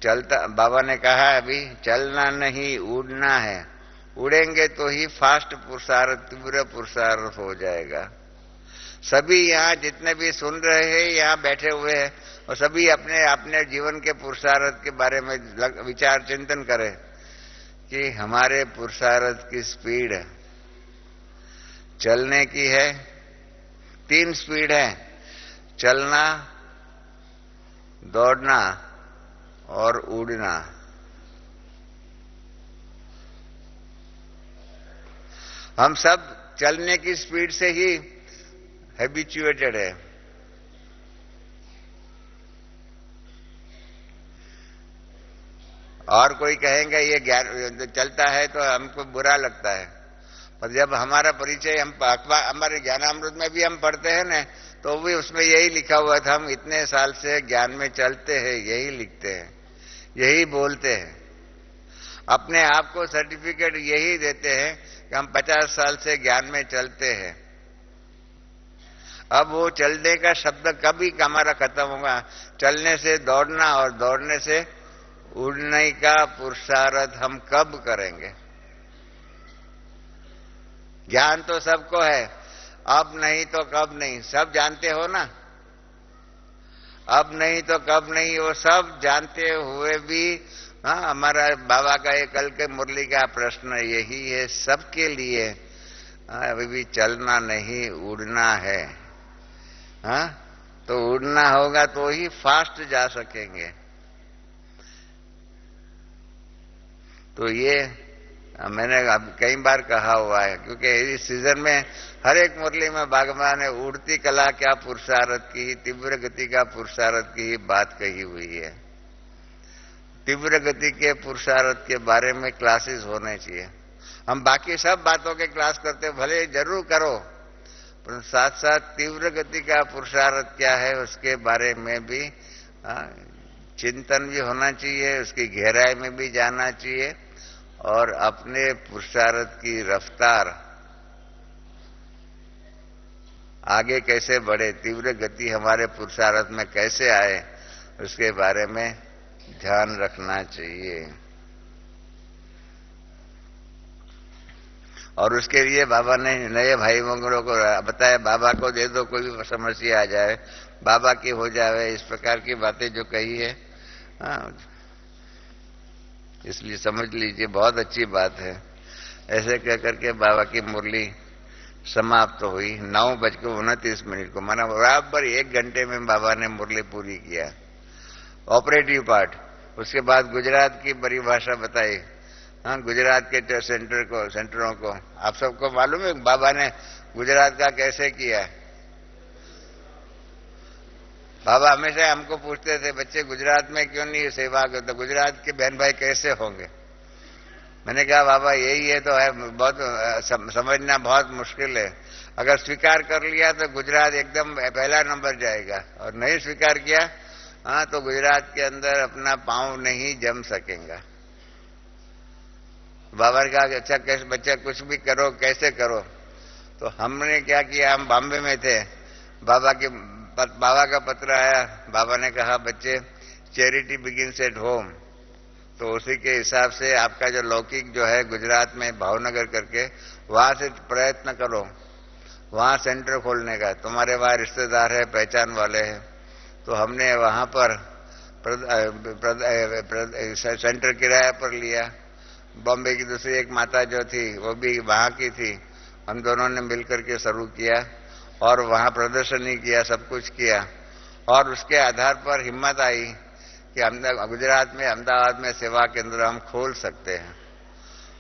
चलता। बाबा ने कहा अभी चलना नहीं उड़ना है, उड़ेंगे तो ही फास्ट पुरुषार्थ, तीव्र पुरुषार्थ हो जाएगा। सभी यहाँ जितने भी सुन रहे हैं यहाँ बैठे हुए हैं और सभी अपने अपने जीवन के पुरुषार्थ के बारे में विचार चिंतन करें कि हमारे पुरुषार्थ की स्पीड चलने की है। 3 स्पीड है, चलना, दौड़ना और उड़ना। हम सब चलने की स्पीड से ही हैबिचुएटेड है। और कोई कहेंगे ये ज्ञान चलता है तो हमको बुरा लगता है, पर जब हमारा परिचय हम हमारे ज्ञानामृत में भी हम पढ़ते हैं ना, तो भी उसमें यही लिखा हुआ था, हम इतने साल से ज्ञान में चलते हैं, यही लिखते हैं, यही बोलते हैं। अपने आप को सर्टिफिकेट यही देते हैं कि हम 50 साल से ज्ञान में चलते हैं। अब वो चलने का शब्द कभी हमारा खत्म होगा। चलने से दौड़ना और दौड़ने से उड़ने का पुरुषार्थ हम कब करेंगे? ज्ञान तो सबको है, अब नहीं तो कब नहीं, सब जानते हो ना। अब नहीं तो कब नहीं, वो सब जानते हुए भी हमारा बाबा का ये कल के मुरली का प्रश्न यही है, सबके लिए अभी भी चलना नहीं उड़ना है। तो उड़ना होगा तो ही फास्ट जा सकेंगे। तो ये मैंने अब कई बार कहा हुआ है, क्योंकि इस सीजन में हर एक मुरली में बागमा ने उड़ती कला क्या पुरुषार्थ की, तीव्र गति का पुरुषार्थ की ही बात कही हुई है। तीव्र गति के पुरुषार्थ के बारे में क्लासेस होने चाहिए। हम बाकी सब बातों के क्लास करते, भले जरूर करो, पर साथ साथ तीव्र गति का पुरुषार्थ क्या है उसके बारे में भी चिंतन भी होना चाहिए, उसकी गहराई में भी जाना चाहिए, और अपने पुरुषार्थ की रफ्तार आगे कैसे बढ़े, तीव्र गति हमारे पुरुषार्थ में कैसे आए, उसके बारे में ध्यान रखना चाहिए। और उसके लिए बाबा ने नए भाई बंगड़ों को बताया, बाबा को दे दो, कोई भी समस्या आ जाए बाबा की हो जाए, इस प्रकार की बातें जो कही है। इसलिए समझ लीजिए बहुत अच्छी बात है। ऐसे कह करके बाबा की मुरली समाप्त तो हुई 9:29 को, माना बराबर 1 घंटे में बाबा ने मुरली पूरी किया, ऑपरेटिव पार्ट। उसके बाद गुजरात की परिभाषा बताई, गुजरात के सेंटरों को। आप सबको मालूम है बाबा ने गुजरात का कैसे किया। बाबा हमेशा हमको पूछते थे, बच्चे गुजरात में क्यों नहीं सेवा करते, गुजरात के बहन भाई कैसे होंगे। मैंने कहा बाबा यही है तो है, बहुत समझना बहुत मुश्किल है। अगर स्वीकार कर लिया तो गुजरात एकदम पहला नंबर जाएगा, और नहीं स्वीकार किया तो गुजरात के अंदर अपना पांव नहीं जम सकेगा। बाबा ने कहा कि अच्छा कैसे बच्चा कुछ भी करो, कैसे करो। तो हमने क्या किया, हम बॉम्बे में थे, बाबा का पत्र आया, बाबा ने कहा बच्चे चैरिटी बिगिंस एट होम। तो उसी के हिसाब से आपका जो लौकिक जो है गुजरात में भावनगर करके, वहां से प्रयत्न करो, वहां सेंटर खोलने का, तुम्हारे वहां रिश्तेदार है, पहचान वाले हैं। तो हमने वहां पर सेंटर किराया पर लिया। बॉम्बे की दूसरी एक माता जो थी वो भी वहां की थी, हम दोनों ने मिलकर के शुरू किया और वहां प्रदर्शनी किया, सब कुछ किया। और उसके आधार पर हिम्मत आई कि गुजरात में अहमदाबाद में सेवा केंद्र हम खोल सकते हैं।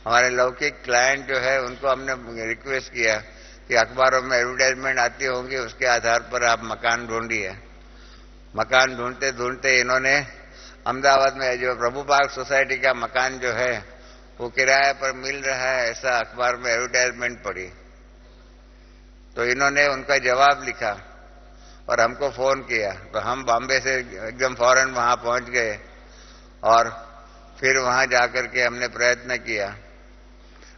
हमारे लौकिक क्लाइंट जो है उनको हमने रिक्वेस्ट किया कि अखबारों में एडवर्टाइजमेंट आती होंगी, उसके आधार पर आप मकान ढूंढिए। मकान ढूंढते ढूंढते इन्होंने अहमदाबाद में जो प्रभु पार्क सोसाइटी का मकान जो है वो किराए पर मिल रहा है, ऐसा अखबार में एडवर्टाइजमेंट पड़ी। तो इन्होंने उनका जवाब लिखा और हमको फोन किया। तो हम बॉम्बे से एकदम फौरन वहां पहुंच गए और फिर वहां जाकर के हमने प्रयत्न किया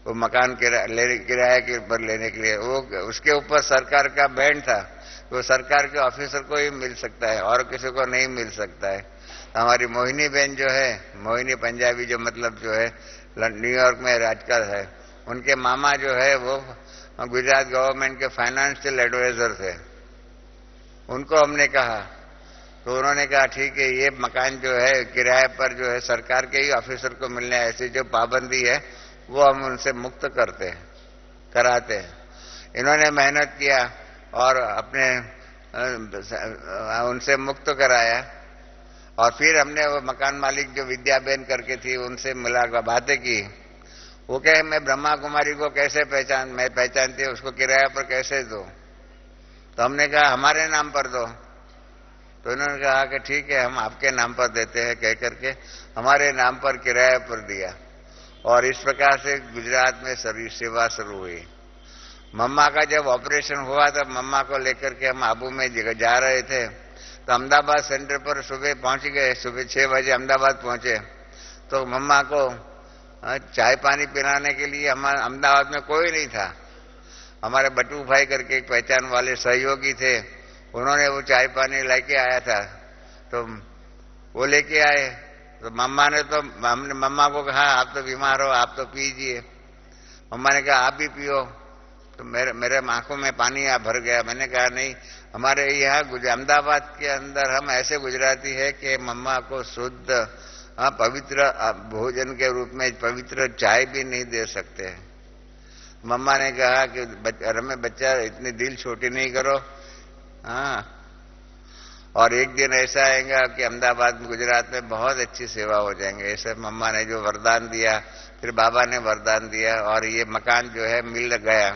वो मकान किराए के ऊपर लेने के लिए। वो उसके ऊपर सरकार का बैन था, वो सरकार के ऑफिसर को ही मिल सकता है और किसी को नहीं मिल सकता है। हमारी मोहिनी बहन जो है, मोहिनी पंजाबी जो मतलब जो है न्यूयॉर्क में राजकर है, उनके मामा जो है वो गुजरात गवर्नमेंट के फाइनेंशियल एडवाइजर थे। उनको हमने कहा तो उन्होंने कहा ठीक है, ये मकान जो है किराए पर जो है सरकार के ही ऑफिसर को मिलने, ऐसी जो पाबंदी है वो हम उनसे मुक्त कराते हैं। इन्होंने मेहनत किया और अपने उनसे मुक्त कराया। और फिर हमने वो मकान मालिक जो विद्याबेन करके थी उनसे मिला बातें की। वो कहे मैं ब्रह्मा कुमारी को कैसे पहचानती है, उसको किराया पर कैसे दो। तो हमने कहा हमारे नाम पर दो। तो इन्होंने कहा कि ठीक है हम आपके नाम पर देते हैं, कह करके हमारे नाम पर किराए पर दिया। और इस प्रकार से गुजरात में सेवा शुरू हुई। मम्मा का जब ऑपरेशन हुआ तब मम्मा को लेकर के हम आबू में जा रहे थे, तो अहमदाबाद सेंटर पर सुबह पहुंच गए। सुबह 6 बजे अहमदाबाद पहुंचे तो मम्मा को चाय पानी पिलाने के लिए हमारे अहमदाबाद में कोई नहीं था। हमारे बटू भाई करके एक पहचान वाले सहयोगी थे, उन्होंने वो चाय पानी लेके आया था। तो वो लेके आए तो हमने मम्मा को कहा आप तो बीमार हो, आप तो पीजिए। मम्मा ने कहा आप भी पियो। तो मेरे आंखों में पानी भर गया। मैंने कहा नहीं, हमारे यहाँ अहमदाबाद के अंदर हम ऐसे गुजराती है कि मम्मा को शुद्ध पवित्र भोजन के रूप में पवित्र चाय भी नहीं दे सकते हैं। मम्मा ने कहा कि रमे बच्चा इतनी दिल छोटी नहीं करो। और एक दिन ऐसा आएगा कि अहमदाबाद में, गुजरात में बहुत अच्छी सेवा हो जाएंगे। ऐसे मम्मा ने जो वरदान दिया, फिर बाबा ने वरदान दिया, और ये मकान जो है मिल गया।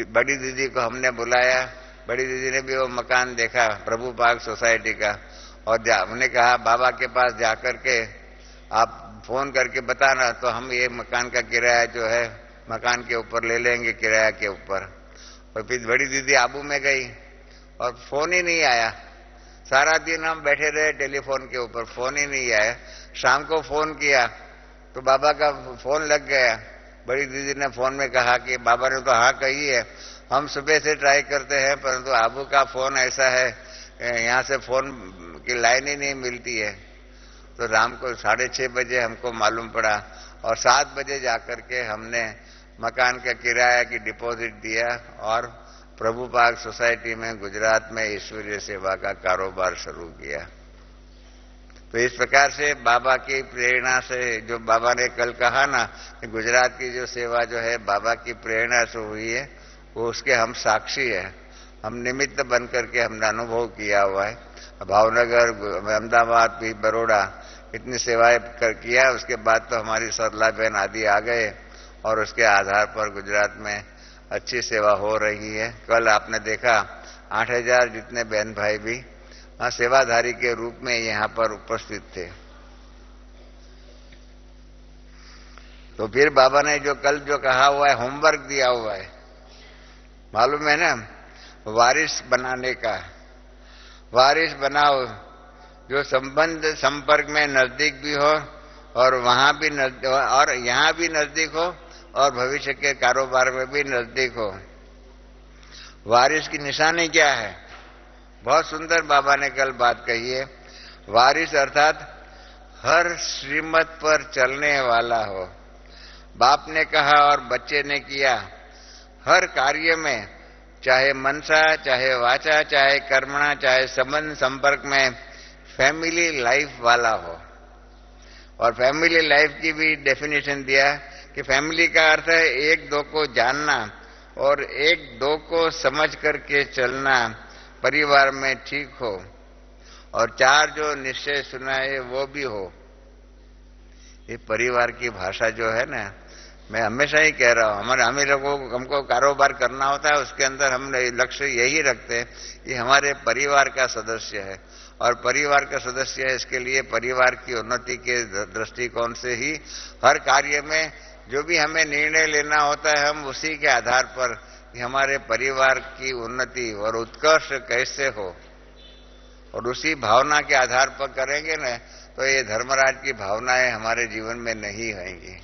बड़ी दीदी को हमने बुलाया, बड़ी दीदी ने भी वो मकान देखा, प्रभु पार्क सोसाइटी का, और हमने कहा बाबा के पास जाकर के आप फोन करके बताना, तो हम ये मकान का किराया जो है मकान के ऊपर ले लेंगे, किराया के ऊपर। और फिर बड़ी दीदी आबू में गई और फोन ही नहीं आया। सारा दिन हम बैठे रहे टेलीफोन के ऊपर, फोन ही नहीं आया। शाम को फोन किया तो बाबा का फोन लग गया। बड़ी दीदी ने फोन में कहा कि बाबा ने तो हाँ कही है, हम सुबह से ट्राई करते हैं, परंतु आबू का फोन ऐसा है, यहाँ से फोन की लाइन ही नहीं मिलती है। तो राम को 6:30 बजे हमको मालूम पड़ा, और 7 बजे जाकर के हमने मकान का किराया की डिपॉजिट दिया और प्रभु पार्क सोसाइटी में गुजरात में ईश्वरीय सेवा का कारोबार शुरू किया। तो इस प्रकार से बाबा की प्रेरणा से, जो बाबा ने कल कहा ना कि गुजरात की जो सेवा जो है बाबा की प्रेरणा से हुई है, वो उसके हम साक्षी है। हम निमित्त बन करके हमने अनुभव किया हुआ है। भावनगर, अहमदाबाद, भी बड़ौदा इतनी सेवाएं किया। उसके बाद तो हमारी सरला बहन आदि आ गए, और उसके आधार पर गुजरात में अच्छी सेवा हो रही है। कल आपने देखा 8,000 जितने बहन भाई भी सेवाधारी के रूप में यहाँ पर उपस्थित थे। तो फिर बाबा ने जो कल जो कहा हुआ है, होमवर्क दिया हुआ है, मालूम है ना, वारिस बनाने का। वारिस बनाओ जो संबंध संपर्क में नजदीक भी हो, और वहां भी और यहाँ भी नजदीक हो, और भविष्य के कारोबार में भी नजदीक हो। वारिस की निशानी क्या है? बहुत सुंदर बाबा ने कल बात कही है। वारिस अर्थात हर श्रीमत पर चलने वाला हो। बाप ने कहा और बच्चे ने किया, हर कार्य में, चाहे मनसा, चाहे वाचा, चाहे कर्मणा, चाहे संबंध संपर्क में फैमिली लाइफ वाला हो। और फैमिली लाइफ की भी डेफिनेशन दिया कि फैमिली का अर्थ है एक दो को जानना और एक दो को समझ करके चलना, परिवार में ठीक हो, और 4 जो निश्चय सुनाए वो भी हो। ये परिवार की भाषा जो है ना, मैं हमेशा ही कह रहा हूं, हमें लोगों को, हमको कारोबार करना होता है, उसके अंदर हम लक्ष्य यही रखते हैं कि हमारे परिवार का सदस्य है, और परिवार का सदस्य है, इसके लिए परिवार की उन्नति के दृष्टिकोण से ही हर कार्य में जो भी हमें निर्णय लेना होता है, हम उसी के आधार पर कि हमारे परिवार की उन्नति और उत्कर्ष कैसे हो, और उसी भावना के आधार पर करेंगे ना, तो ये धर्मराज की भावनाएं हमारे जीवन में नहीं आएंगी।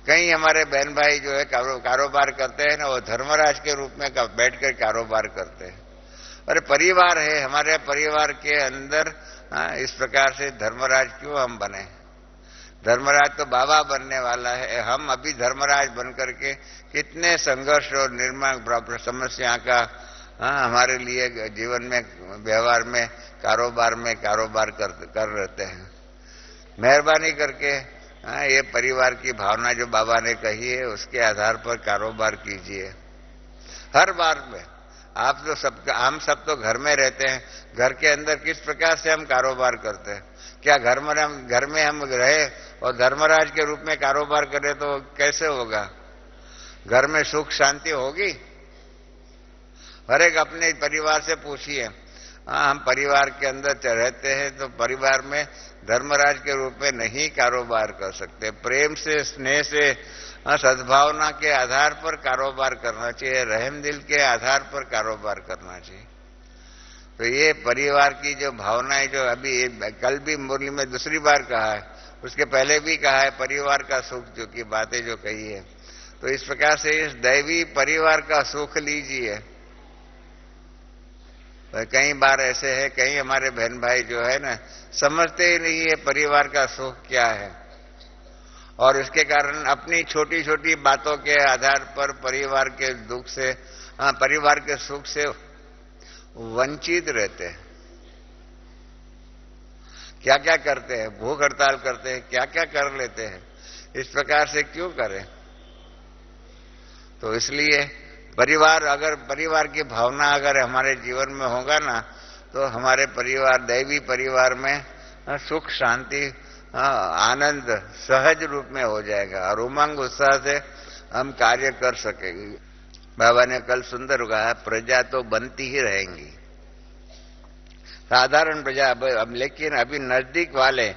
कई हमारे बहन भाई जो है कारोबार करते हैं ना, वो धर्मराज के रूप में बैठकर कारोबार करते हैं। अरे परिवार है, हमारे परिवार के अंदर इस प्रकार से धर्मराज क्यों हम बने? धर्मराज तो बाबा बनने वाला है। हम अभी धर्मराज बन करके कितने संघर्ष और निर्माण समस्या का हमारे लिए जीवन में, व्यवहार में, कारोबार कर रहते हैं। मेहरबानी करके ये परिवार की भावना जो बाबा ने कही है, उसके आधार पर कारोबार कीजिए। हर बार में आप जो हम सब तो घर में रहते हैं, घर के अंदर किस प्रकार से हम कारोबार करते हैं? क्या घर में हम रहे और धर्मराज के रूप में कारोबार करें तो कैसे होगा? घर में सुख शांति होगी? हर एक अपने परिवार से पूछिए। हम परिवार के अंदर रहते हैं तो परिवार में धर्मराज के रूप में नहीं कारोबार कर सकते। प्रेम से, स्नेह से, सद्भावना के आधार पर कारोबार करना चाहिए, रहम दिल के आधार पर कारोबार करना चाहिए। तो ये परिवार की जो भावनाएं, जो अभी कल भी मुरली में दूसरी बार कहा है, उसके पहले भी कहा है, परिवार का सुख जो की बातें जो कही है, तो इस प्रकार से इस दैवी परिवार का सुख लीजिए। कई बार ऐसे है, कई हमारे बहन भाई जो है ना, समझते ही नहीं है परिवार का सुख क्या है, और इसके कारण अपनी छोटी छोटी बातों के आधार पर परिवार के दुख से, परिवार के सुख से वंचित रहते हैं। क्या क्या करते हैं, भूख हड़ताल करते हैं, क्या क्या कर लेते हैं। इस प्रकार से क्यों करें? तो इसलिए परिवार की भावना अगर हमारे जीवन में होगा ना, तो हमारे परिवार, दैवी परिवार में सुख, शांति, आनंद सहज रूप में हो जाएगा और उमंग उत्साह से हम कार्य कर सकेंगे। बाबा ने कल सुंदर कहा, प्रजा तो बनती ही रहेंगी, साधारण प्रजा। अब लेकिन अभी नजदीक वाले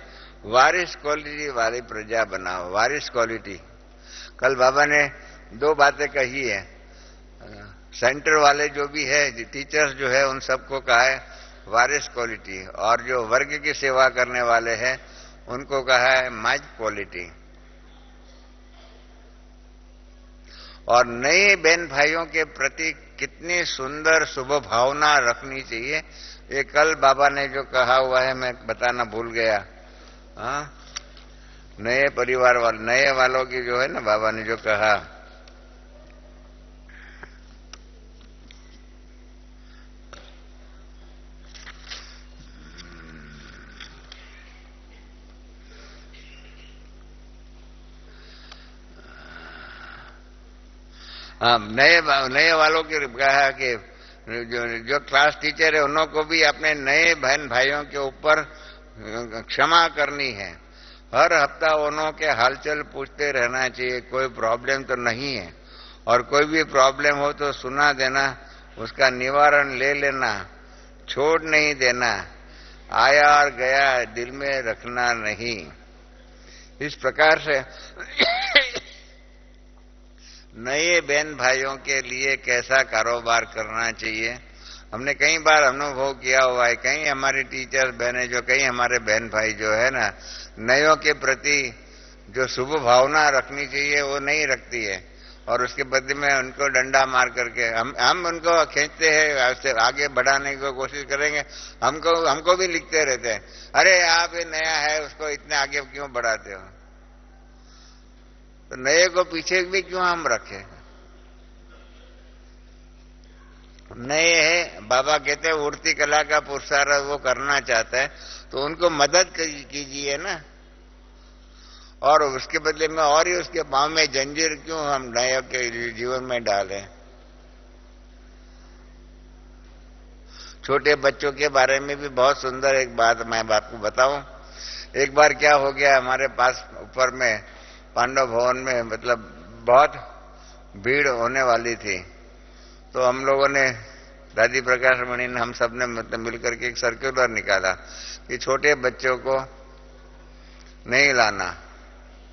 वारिस क्वालिटी वाली प्रजा बनाओ, वारिस क्वालिटी। कल बाबा ने 2 बातें कही है। सेंटर वाले जो भी है, टीचर्स जो है, उन सबको कहा है वारिस क्वालिटी, और जो वर्ग की सेवा करने वाले हैं उनको कहा है माइज क्वालिटी। और नए बहन भाइयों के प्रति कितनी सुंदर शुभ भावना रखनी चाहिए, ये कल बाबा ने जो कहा हुआ है मैं बताना भूल गया। नए परिवार वाले, नए वालों की जो है ना, बाबा ने जो कहा, नए वालों की कहा कि जो क्लास टीचर है उनको भी अपने नए बहन भाइयों के ऊपर क्षमा करनी है। हर हफ्ता उन्हों के हालचाल पूछते रहना चाहिए, कोई प्रॉब्लम तो नहीं है, और कोई भी प्रॉब्लम हो तो सुना देना, उसका निवारण ले लेना, छोड़ नहीं देना, आया और गया दिल में रखना नहीं। इस प्रकार से नए बहन भाइयों के लिए कैसा कारोबार करना चाहिए, हमने कई बार अनुभव किया हुआ है। कई हमारी टीचर्स बहनें, जो कई हमारे बहन भाई जो है ना, नयों के प्रति जो शुभ भावना रखनी चाहिए वो नहीं रखती है, और उसके बदले में उनको डंडा मार करके हम उनको खींचते हैं, आगे बढ़ाने की कोशिश करेंगे। हमको भी लिखते रहते हैं, अरे आप ये नया है, उसको इतने आगे क्यों बढ़ाते हो? तो नए को पीछे भी क्यों हम रखें? नए है, बाबा कहते हैं उड़ती कला का पुरुषार्थ वो करना चाहता है तो उनको मदद कीजिए ना, और उसके बदले में और ही उसके पांव में जंजीर क्यों हम नए के जीवन में डालें? छोटे बच्चों के बारे में भी बहुत सुंदर एक बात मैं आपको बताऊं। एक बार क्या हो गया, हमारे पास ऊपर में पांडव भवन में मतलब बहुत भीड़ होने वाली थी, तो हम लोगों ने, दादी प्रकाश मणि ने, हम सब ने मतलब मिलकर के एक सर्कुलर निकाला कि छोटे बच्चों को नहीं लाना,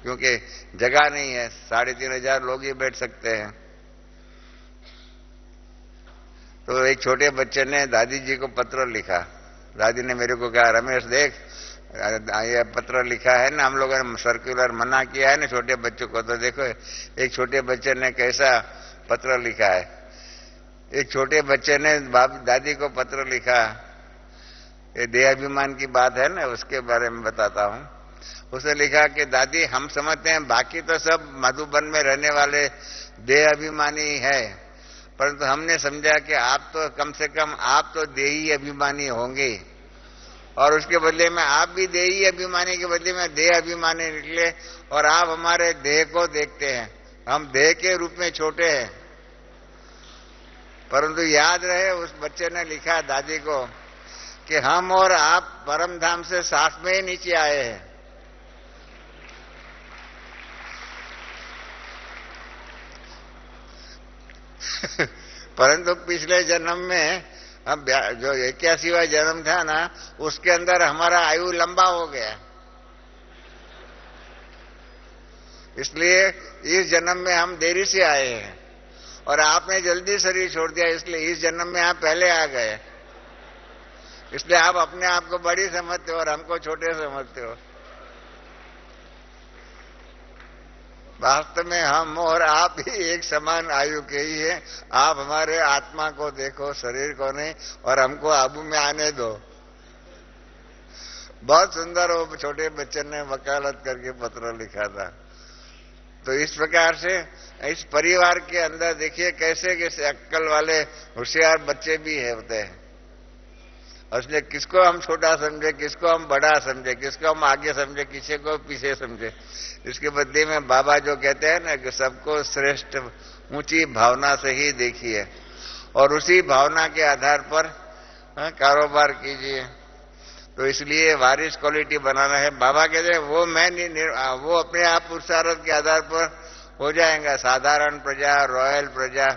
क्योंकि जगह नहीं है, 3500 लोग ही बैठ सकते हैं। तो एक छोटे बच्चे ने दादी जी को पत्र लिखा। दादी ने मेरे को कहा, रमेश देख, ये पत्र लिखा है ना, हम लोगों ने सर्कुलर मना किया है ना छोटे बच्चों को, तो देखो एक छोटे बच्चे ने कैसा पत्र लिखा है। एक छोटे बच्चे ने दादी को पत्र लिखा, ये देहाभिमान की बात है ना, उसके बारे में बताता हूं। उसने लिखा कि दादी, हम समझते हैं बाकी तो सब मधुबन में रहने वाले देहाभिमानी है, परंतु हमने समझा कि आप तो कम से कम आप तो देही अभिमानी होंगे, और उसके बदले में आप भी देही अभिमानी के बदले में देह अभिमानी निकले, और आप हमारे देह को देखते हैं, हम देह के रूप में छोटे हैं। परंतु याद रहे, उस बच्चे ने लिखा दादी को कि हम और आप परम धाम से साथ में ही नीचे आए हैं। परंतु पिछले जन्म में, अब जो 81वां जन्म था ना, उसके अंदर हमारा आयु लंबा हो गया, इसलिए इस जन्म में हम देरी से आए हैं, और आपने जल्दी शरीर छोड़ दिया, इसलिए इस जन्म में आप पहले आ गए। इसलिए आप अपने आप को बड़ी समझते हो और हमको छोटे समझते हो। वास्तव में हम और आप ही एक समान आयु के ही हैं। आप हमारे आत्मा को देखो, शरीर को नहीं, और हमको आबू में आने दो। बहुत सुंदर वो छोटे बच्चे ने वकालत करके पत्र लिखा था। तो इस प्रकार से इस परिवार के अंदर देखिए कैसे कैसे अक्कल वाले होशियार बच्चे भी होते हैं, और इसलिए किसको हम छोटा समझे, किसको हम बड़ा समझे, किसको हम आगे समझे, किसी को पीछे समझे। इसके बदले में बाबा जो कहते हैं ना कि सबको श्रेष्ठ ऊंची भावना से ही देखिए, और उसी भावना के आधार पर कारोबार कीजिए। तो इसलिए वारिस क्वालिटी बनाना है। बाबा कहते हैं वो मैं नहीं, वो अपने आप पुरुषार्थ के आधार पर हो जाएगा। साधारण प्रजा, रॉयल प्रजा,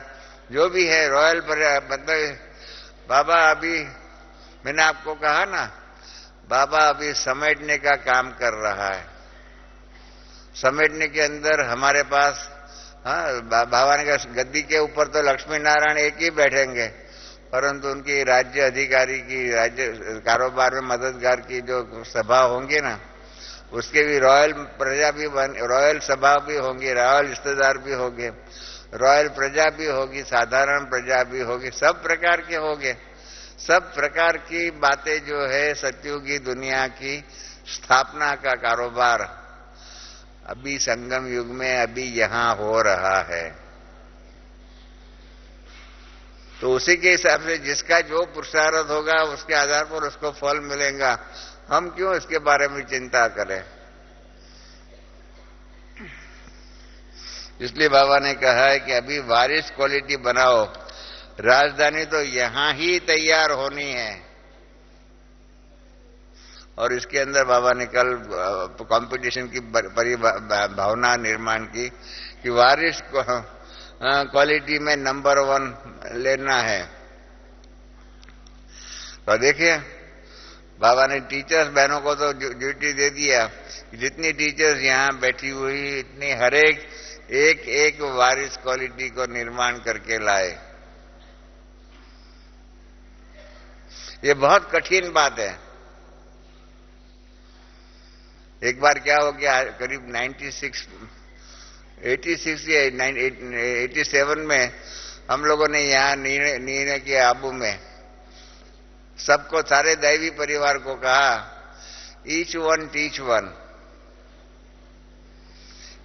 जो भी है रॉयल प्रजा, मतलब बाबा अभी मैंने आपको कहा ना, बाबा अभी समेटने का काम कर रहा है। समेटने के अंदर हमारे पास, बाबा ने कहा गद्दी के ऊपर तो लक्ष्मी नारायण एक ही बैठेंगे, परंतु उनकी राज्य अधिकारी की, राज्य कारोबार में मददगार की जो सभा होंगी ना, उसके भी रॉयल प्रजा भी रॉयल सभा भी होंगी, रॉयल रिश्तेदार भी होंगे, रॉयल प्रजा भी होगी, साधारण प्रजा भी होगी, सब प्रकार के होंगे। सब प्रकार की बातें जो है सतयुगी दुनिया की स्थापना का कारोबार अभी संगम युग में अभी यहां हो रहा है। तो उसी के हिसाब से जिसका जो पुरुषार्थ होगा उसके आधार पर उसको फल मिलेगा। हम क्यों इसके बारे में चिंता करें। इसलिए बाबा ने कहा है कि अभी वारिस क्वालिटी बनाओ। राजधानी तो यहां ही तैयार होनी है। और इसके अंदर बाबा ने कल कंपटीशन की भावना निर्माण की कि वारिस क्वालिटी में नंबर 1 लेना है। तो देखिए बाबा ने टीचर्स बहनों को तो ड्यूटी दे दिया कि जितनी टीचर्स यहां बैठी हुई इतनी हर एक वारिस क्वालिटी को निर्माण करके लाए। ये बहुत कठिन बात है। एक बार क्या हो गया, करीब 86 या 87 में हम लोगों ने यहाँ निर्णय किया, आबू में सबको, सारे दैवी परिवार को कहा each one teach one.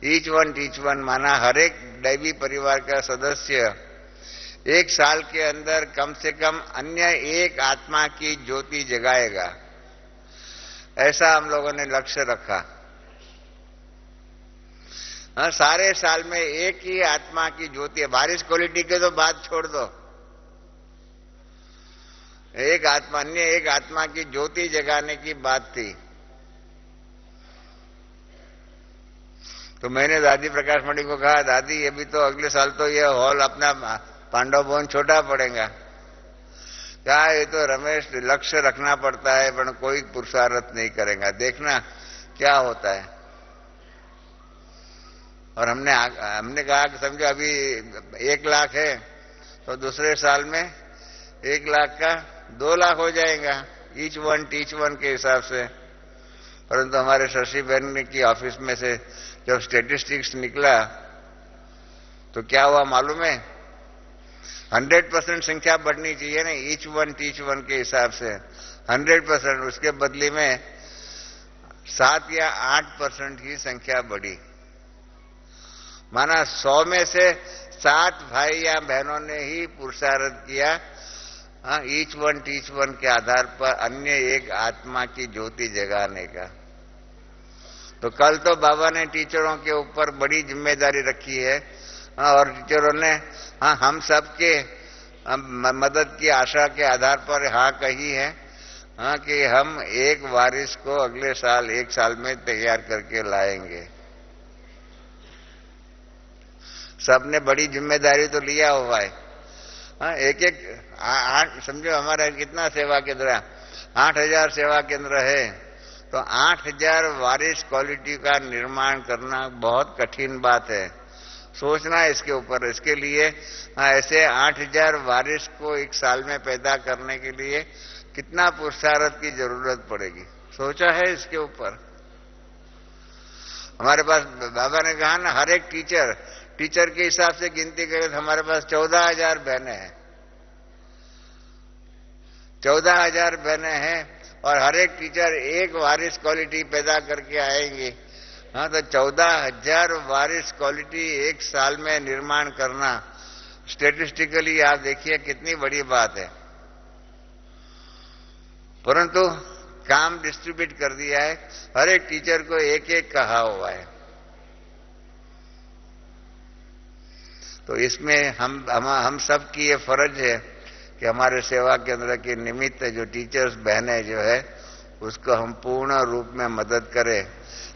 Each one teach one माना हर एक दैवी परिवार का सदस्य 1 साल के अंदर कम से कम अन्य एक आत्मा की ज्योति जगाएगा। ऐसा हम लोगों ने लक्ष्य रखा। सारे साल में एक ही आत्मा की ज्योति है। वारिस क्वालिटी के तो बात छोड़ दो, एक आत्मा, अन्य एक आत्मा की ज्योति जगाने की बात थी। तो मैंने दादी प्रकाश मणि को कहा, दादी अभी तो अगले साल तो ये हॉल अपना पांडव भवन छोटा पड़ेगा। क्या ये तो रमेश लक्ष्य रखना पड़ता है पर कोई पुरुषार्थ नहीं करेगा, देखना क्या होता है। और हमने कहा कि समझो अभी 1 लाख है तो दूसरे साल में 1 लाख का 2 लाख हो जाएगा ईच वन टीच वन के हिसाब से। परंतु हमारे शशि बहन की ऑफिस में से जब स्टेटिस्टिक्स निकला तो क्या हुआ मालूम है, 100% संख्या बढ़नी चाहिए ना ईच वन टीच वन के हिसाब से, 100%। उसके बदले में 7 या 8% की संख्या बढ़ी। माना 100 में से 7 भाई या बहनों ने ही पुरुषार्थ किया ईच वन टीच वन के आधार पर अन्य एक आत्मा की ज्योति जगाने का। तो कल तो बाबा ने टीचरों के ऊपर बड़ी जिम्मेदारी रखी है और टीचरों ने हम सबके मदद की आशा के आधार पर कही है कि हम एक वारिस को अगले साल 1 साल में तैयार करके लाएंगे। सबने बड़ी जिम्मेदारी तो लिया हुआ है। एक 8 समझो हमारा कितना सेवा केंद्र है, 8000 सेवा केंद्र है, तो 8000 वारिस क्वालिटी का निर्माण करना बहुत कठिन बात है। सोचना है इसके ऊपर। इसके लिए ऐसे 8000 वारिस को 1 साल में पैदा करने के लिए कितना पुरुषार्थ की जरूरत पड़ेगी, सोचा है इसके ऊपर। हमारे पास बाबा ने कहा ना, हर एक टीचर के हिसाब से गिनती करें तो हमारे पास 14000 बहनें हैं। 14000 बहनें हैं और हर एक टीचर एक वारिस क्वालिटी पैदा करके आएंगे। तो 14000 वारिस क्वालिटी 1 साल में निर्माण करना स्टेटिस्टिकली आप देखिए कितनी बड़ी बात है। परंतु काम डिस्ट्रीब्यूट कर दिया है, हर एक टीचर को एक कहा हुआ है। तो इसमें हम सब की ये फर्ज है कि हमारे सेवा केंद्र के निमित्त जो टीचर्स बहनें जो है उसको हम पूर्ण रूप में मदद करें,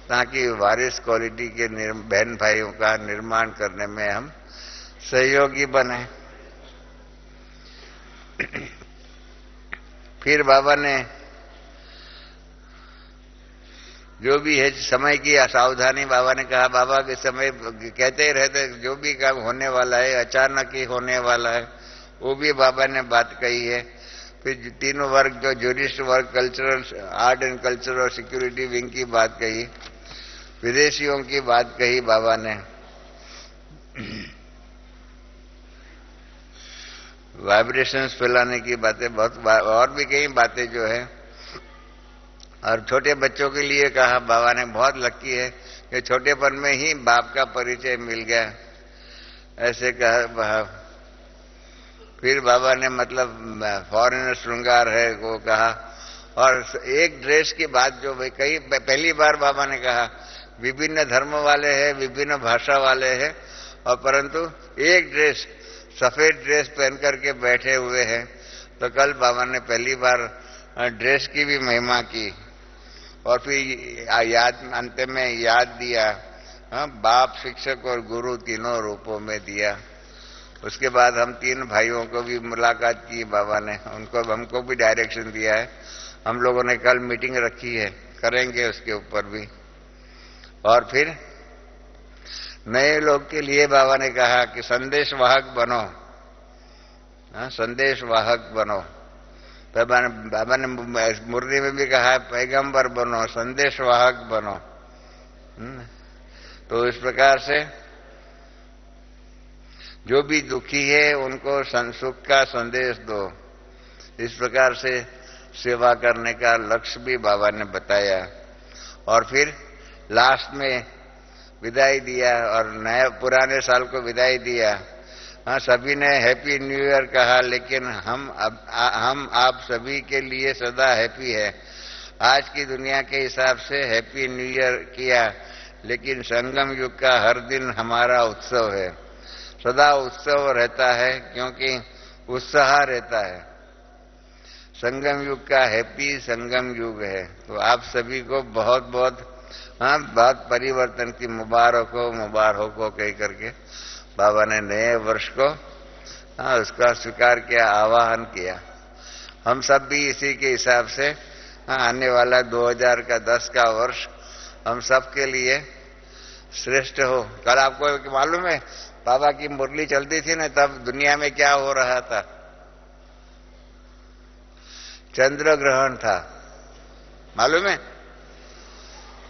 ताकि वारिस क्वालिटी के बहन भाइयों का निर्माण करने में हम सहयोगी बने। फिर बाबा ने जो भी है समय की सावधानी, बाबा ने कहा, बाबा के समय कहते ही रहते जो भी काम होने वाला है अचानक ही होने वाला है, वो भी बाबा ने बात कही है। फिर तीनों वर्ग, जो ज्यूडिश वर्ग, कल्चरल, आर्ट एंड कल्चर और सिक्योरिटी विंग की बात कही, विदेशियों की बात कही बाबा ने, वाइब्रेशंस फैलाने की बातें बहुत, और भी कई बातें जो है। और छोटे बच्चों के लिए कहा बाबा ने, बहुत लकी है कि छोटेपन में ही बाप का परिचय मिल गया, ऐसे कहा। फिर बाबा ने मतलब फॉरेन श्रृंगार है वो कहा। और एक ड्रेस की बात जो भाई कई पहली बार बाबा ने कहा, विभिन्न धर्म वाले हैं, विभिन्न भाषा वाले हैं, और परंतु एक ड्रेस, सफेद ड्रेस पहन करके बैठे हुए हैं। तो कल बाबा ने पहली बार ड्रेस की भी महिमा की। और फिर याद, अंत में याद दिया, बाप, शिक्षक और गुरु तीनों रूपों में दिया। उसके बाद हम तीन भाइयों को भी मुलाकात की बाबा ने, उनको, हमको भी डायरेक्शन दिया है। हम लोगों ने कल मीटिंग रखी है, करेंगे उसके ऊपर भी। और फिर नए लोग के लिए बाबा ने कहा कि संदेश वाहक बनो, संदेश वाहक बनो। बाबा ने मुरली में भी कहा, पैगंबर बनो, संदेश वाहक बनो। तो इस प्रकार से जो भी दुखी है उनको सुख का संदेश दो। इस प्रकार से सेवा करने का लक्ष्य भी बाबा ने बताया। और फिर लास्ट में विदाई दिया और नए पुराने साल को विदाई दिया। हाँ, सभी ने हैप्पी न्यू ईयर कहा, लेकिन हम आप सभी के लिए सदा हैप्पी है। आज की दुनिया के हिसाब से हैप्पी न्यू ईयर किया, लेकिन संगम युग का हर दिन हमारा उत्सव है। सदा उत्सव रहता है क्योंकि उत्साह रहता है। संगम युग का हैप्पी संगम युग है। तो आप सभी को बहुत बहुत बहुत परिवर्तन की मुबारक हो कह करके बाबा ने नए वर्ष को उसका स्वीकार किया, आवाहन किया। हम सब भी इसी के हिसाब से आने वाला 2010 का वर्ष हम सब के लिए श्रेष्ठ हो। कल आपको मालूम है बाबा की मुरली चलती थी ना, तब दुनिया में क्या हो रहा था? चंद्र ग्रहण था, मालूम है?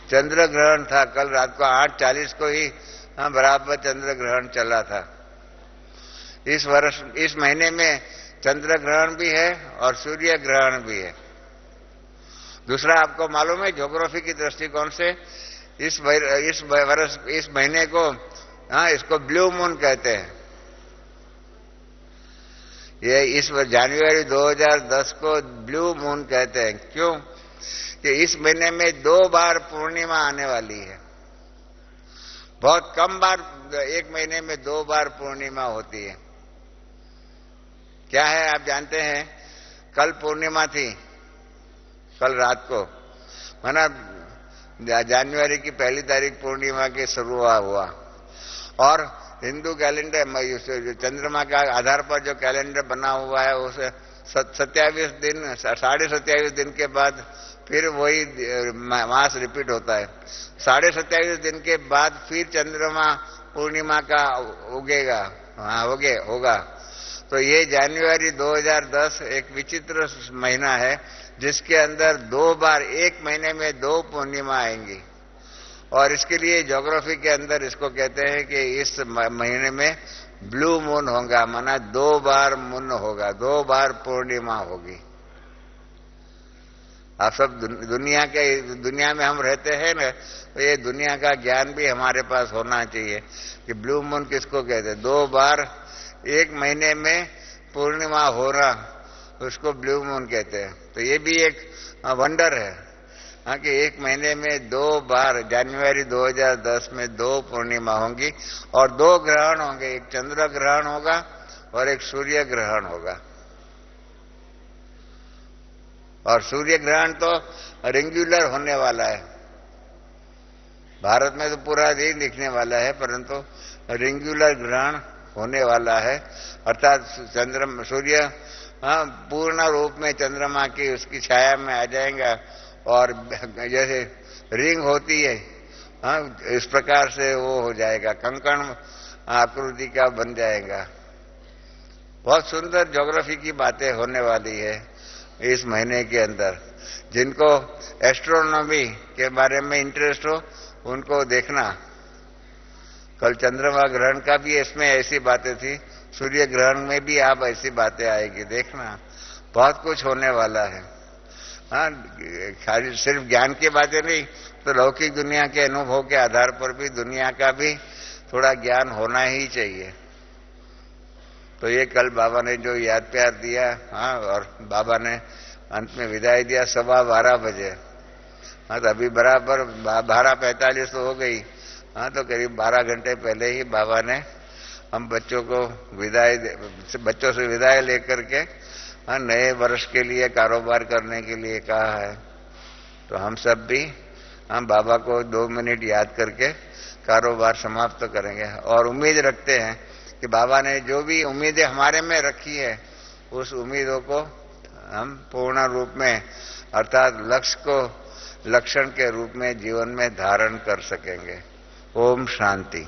चंद्र ग्रहण था। कल रात को 8:40 को ही बराबर चंद्र ग्रहण चला था। इस वर्ष, इस महीने में चंद्र ग्रहण भी है और सूर्य ग्रहण भी है। दूसरा आपको मालूम है, ज्योग्राफी की दृष्टिकोण से इस वर्ष, इस महीने को इसको ब्लू मून कहते हैं। ये इस जनवरी 2010 को ब्लू मून कहते हैं। क्यों? कि इस महीने में 2 बार पूर्णिमा आने वाली है। बहुत कम बार एक महीने में 2 बार पूर्णिमा होती है। क्या है आप जानते हैं? कल पूर्णिमा थी, कल रात को, माना जनवरी की 1 तारीख पूर्णिमा के शुरुआत हुआ। और हिंदू कैलेंडर, चंद्रमा का आधार पर जो कैलेंडर बना हुआ है, उसे 27 दिन, 27.5 दिन के बाद फिर वही मास रिपीट होता है। 27.5 दिन के बाद फिर चंद्रमा पूर्णिमा का उगेगा, होगा। तो ये जनवरी 2010 एक विचित्र महीना है, जिसके अंदर 2 बार, एक महीने में 2 पूर्णिमा आएंगी। और इसके लिए ज्योग्राफी के अंदर इसको कहते हैं कि इस महीने में ब्लू मून होगा, माना 2 बार मून होगा, 2 बार पूर्णिमा होगी। आप सब दुनिया में हम रहते हैं ना, तो ये दुनिया का ज्ञान भी हमारे पास होना चाहिए कि ब्लू मून किसको कहते हैं। 2 बार एक महीने में पूर्णिमा हो रहा, उसको ब्लू मून कहते हैं। तो ये भी एक वंडर है कि एक महीने में 2 बार, जनवरी 2010 में 2 पूर्णिमा होंगी और 2 ग्रहण होंगे। एक चंद्र ग्रहण होगा और एक सूर्य ग्रहण होगा। और सूर्य ग्रहण तो रेगुलर होने वाला है। भारत में तो पूरा दिन दिखने वाला है, परंतु रेगुलर ग्रहण होने वाला है। अर्थात सूर्य पूर्ण रूप में चंद्रमा की उसकी छाया में आ जाएगा और जैसे रिंग होती है इस प्रकार से वो हो जाएगा, कंकण आकृति का बन जाएगा। बहुत सुंदर ज्योग्राफी की बातें होने वाली है इस महीने के अंदर। जिनको एस्ट्रोनॉमी के बारे में इंटरेस्ट हो उनको देखना। कल चंद्रमा ग्रहण का भी इसमें ऐसी बातें थी, सूर्य ग्रहण में भी आप ऐसी बातें आएगी, देखना। बहुत कुछ होने वाला है। खाली सिर्फ ज्ञान की बातें नहीं, तो लौकिक दुनिया के अनुभव के आधार पर भी दुनिया का भी थोड़ा ज्ञान होना ही चाहिए। तो ये कल बाबा ने जो याद प्यार दिया, और बाबा ने अंत में विदाई दिया 12:15 बजे। तो अभी बराबर 12:45 तो हो गई। तो करीब 12 घंटे पहले ही बाबा ने हम बच्चों से विदाई लेकर के नए वर्ष के लिए कारोबार करने के लिए कहा है। तो हम सब भी बाबा को 2 मिनट याद करके कारोबार समाप्त करेंगे और उम्मीद रखते हैं कि बाबा ने जो भी उम्मीदें हमारे में रखी है उस उम्मीदों को हम पूर्ण रूप में अर्थात लक्ष्य को लक्षण के रूप में जीवन में धारण कर सकेंगे। ओम शांति।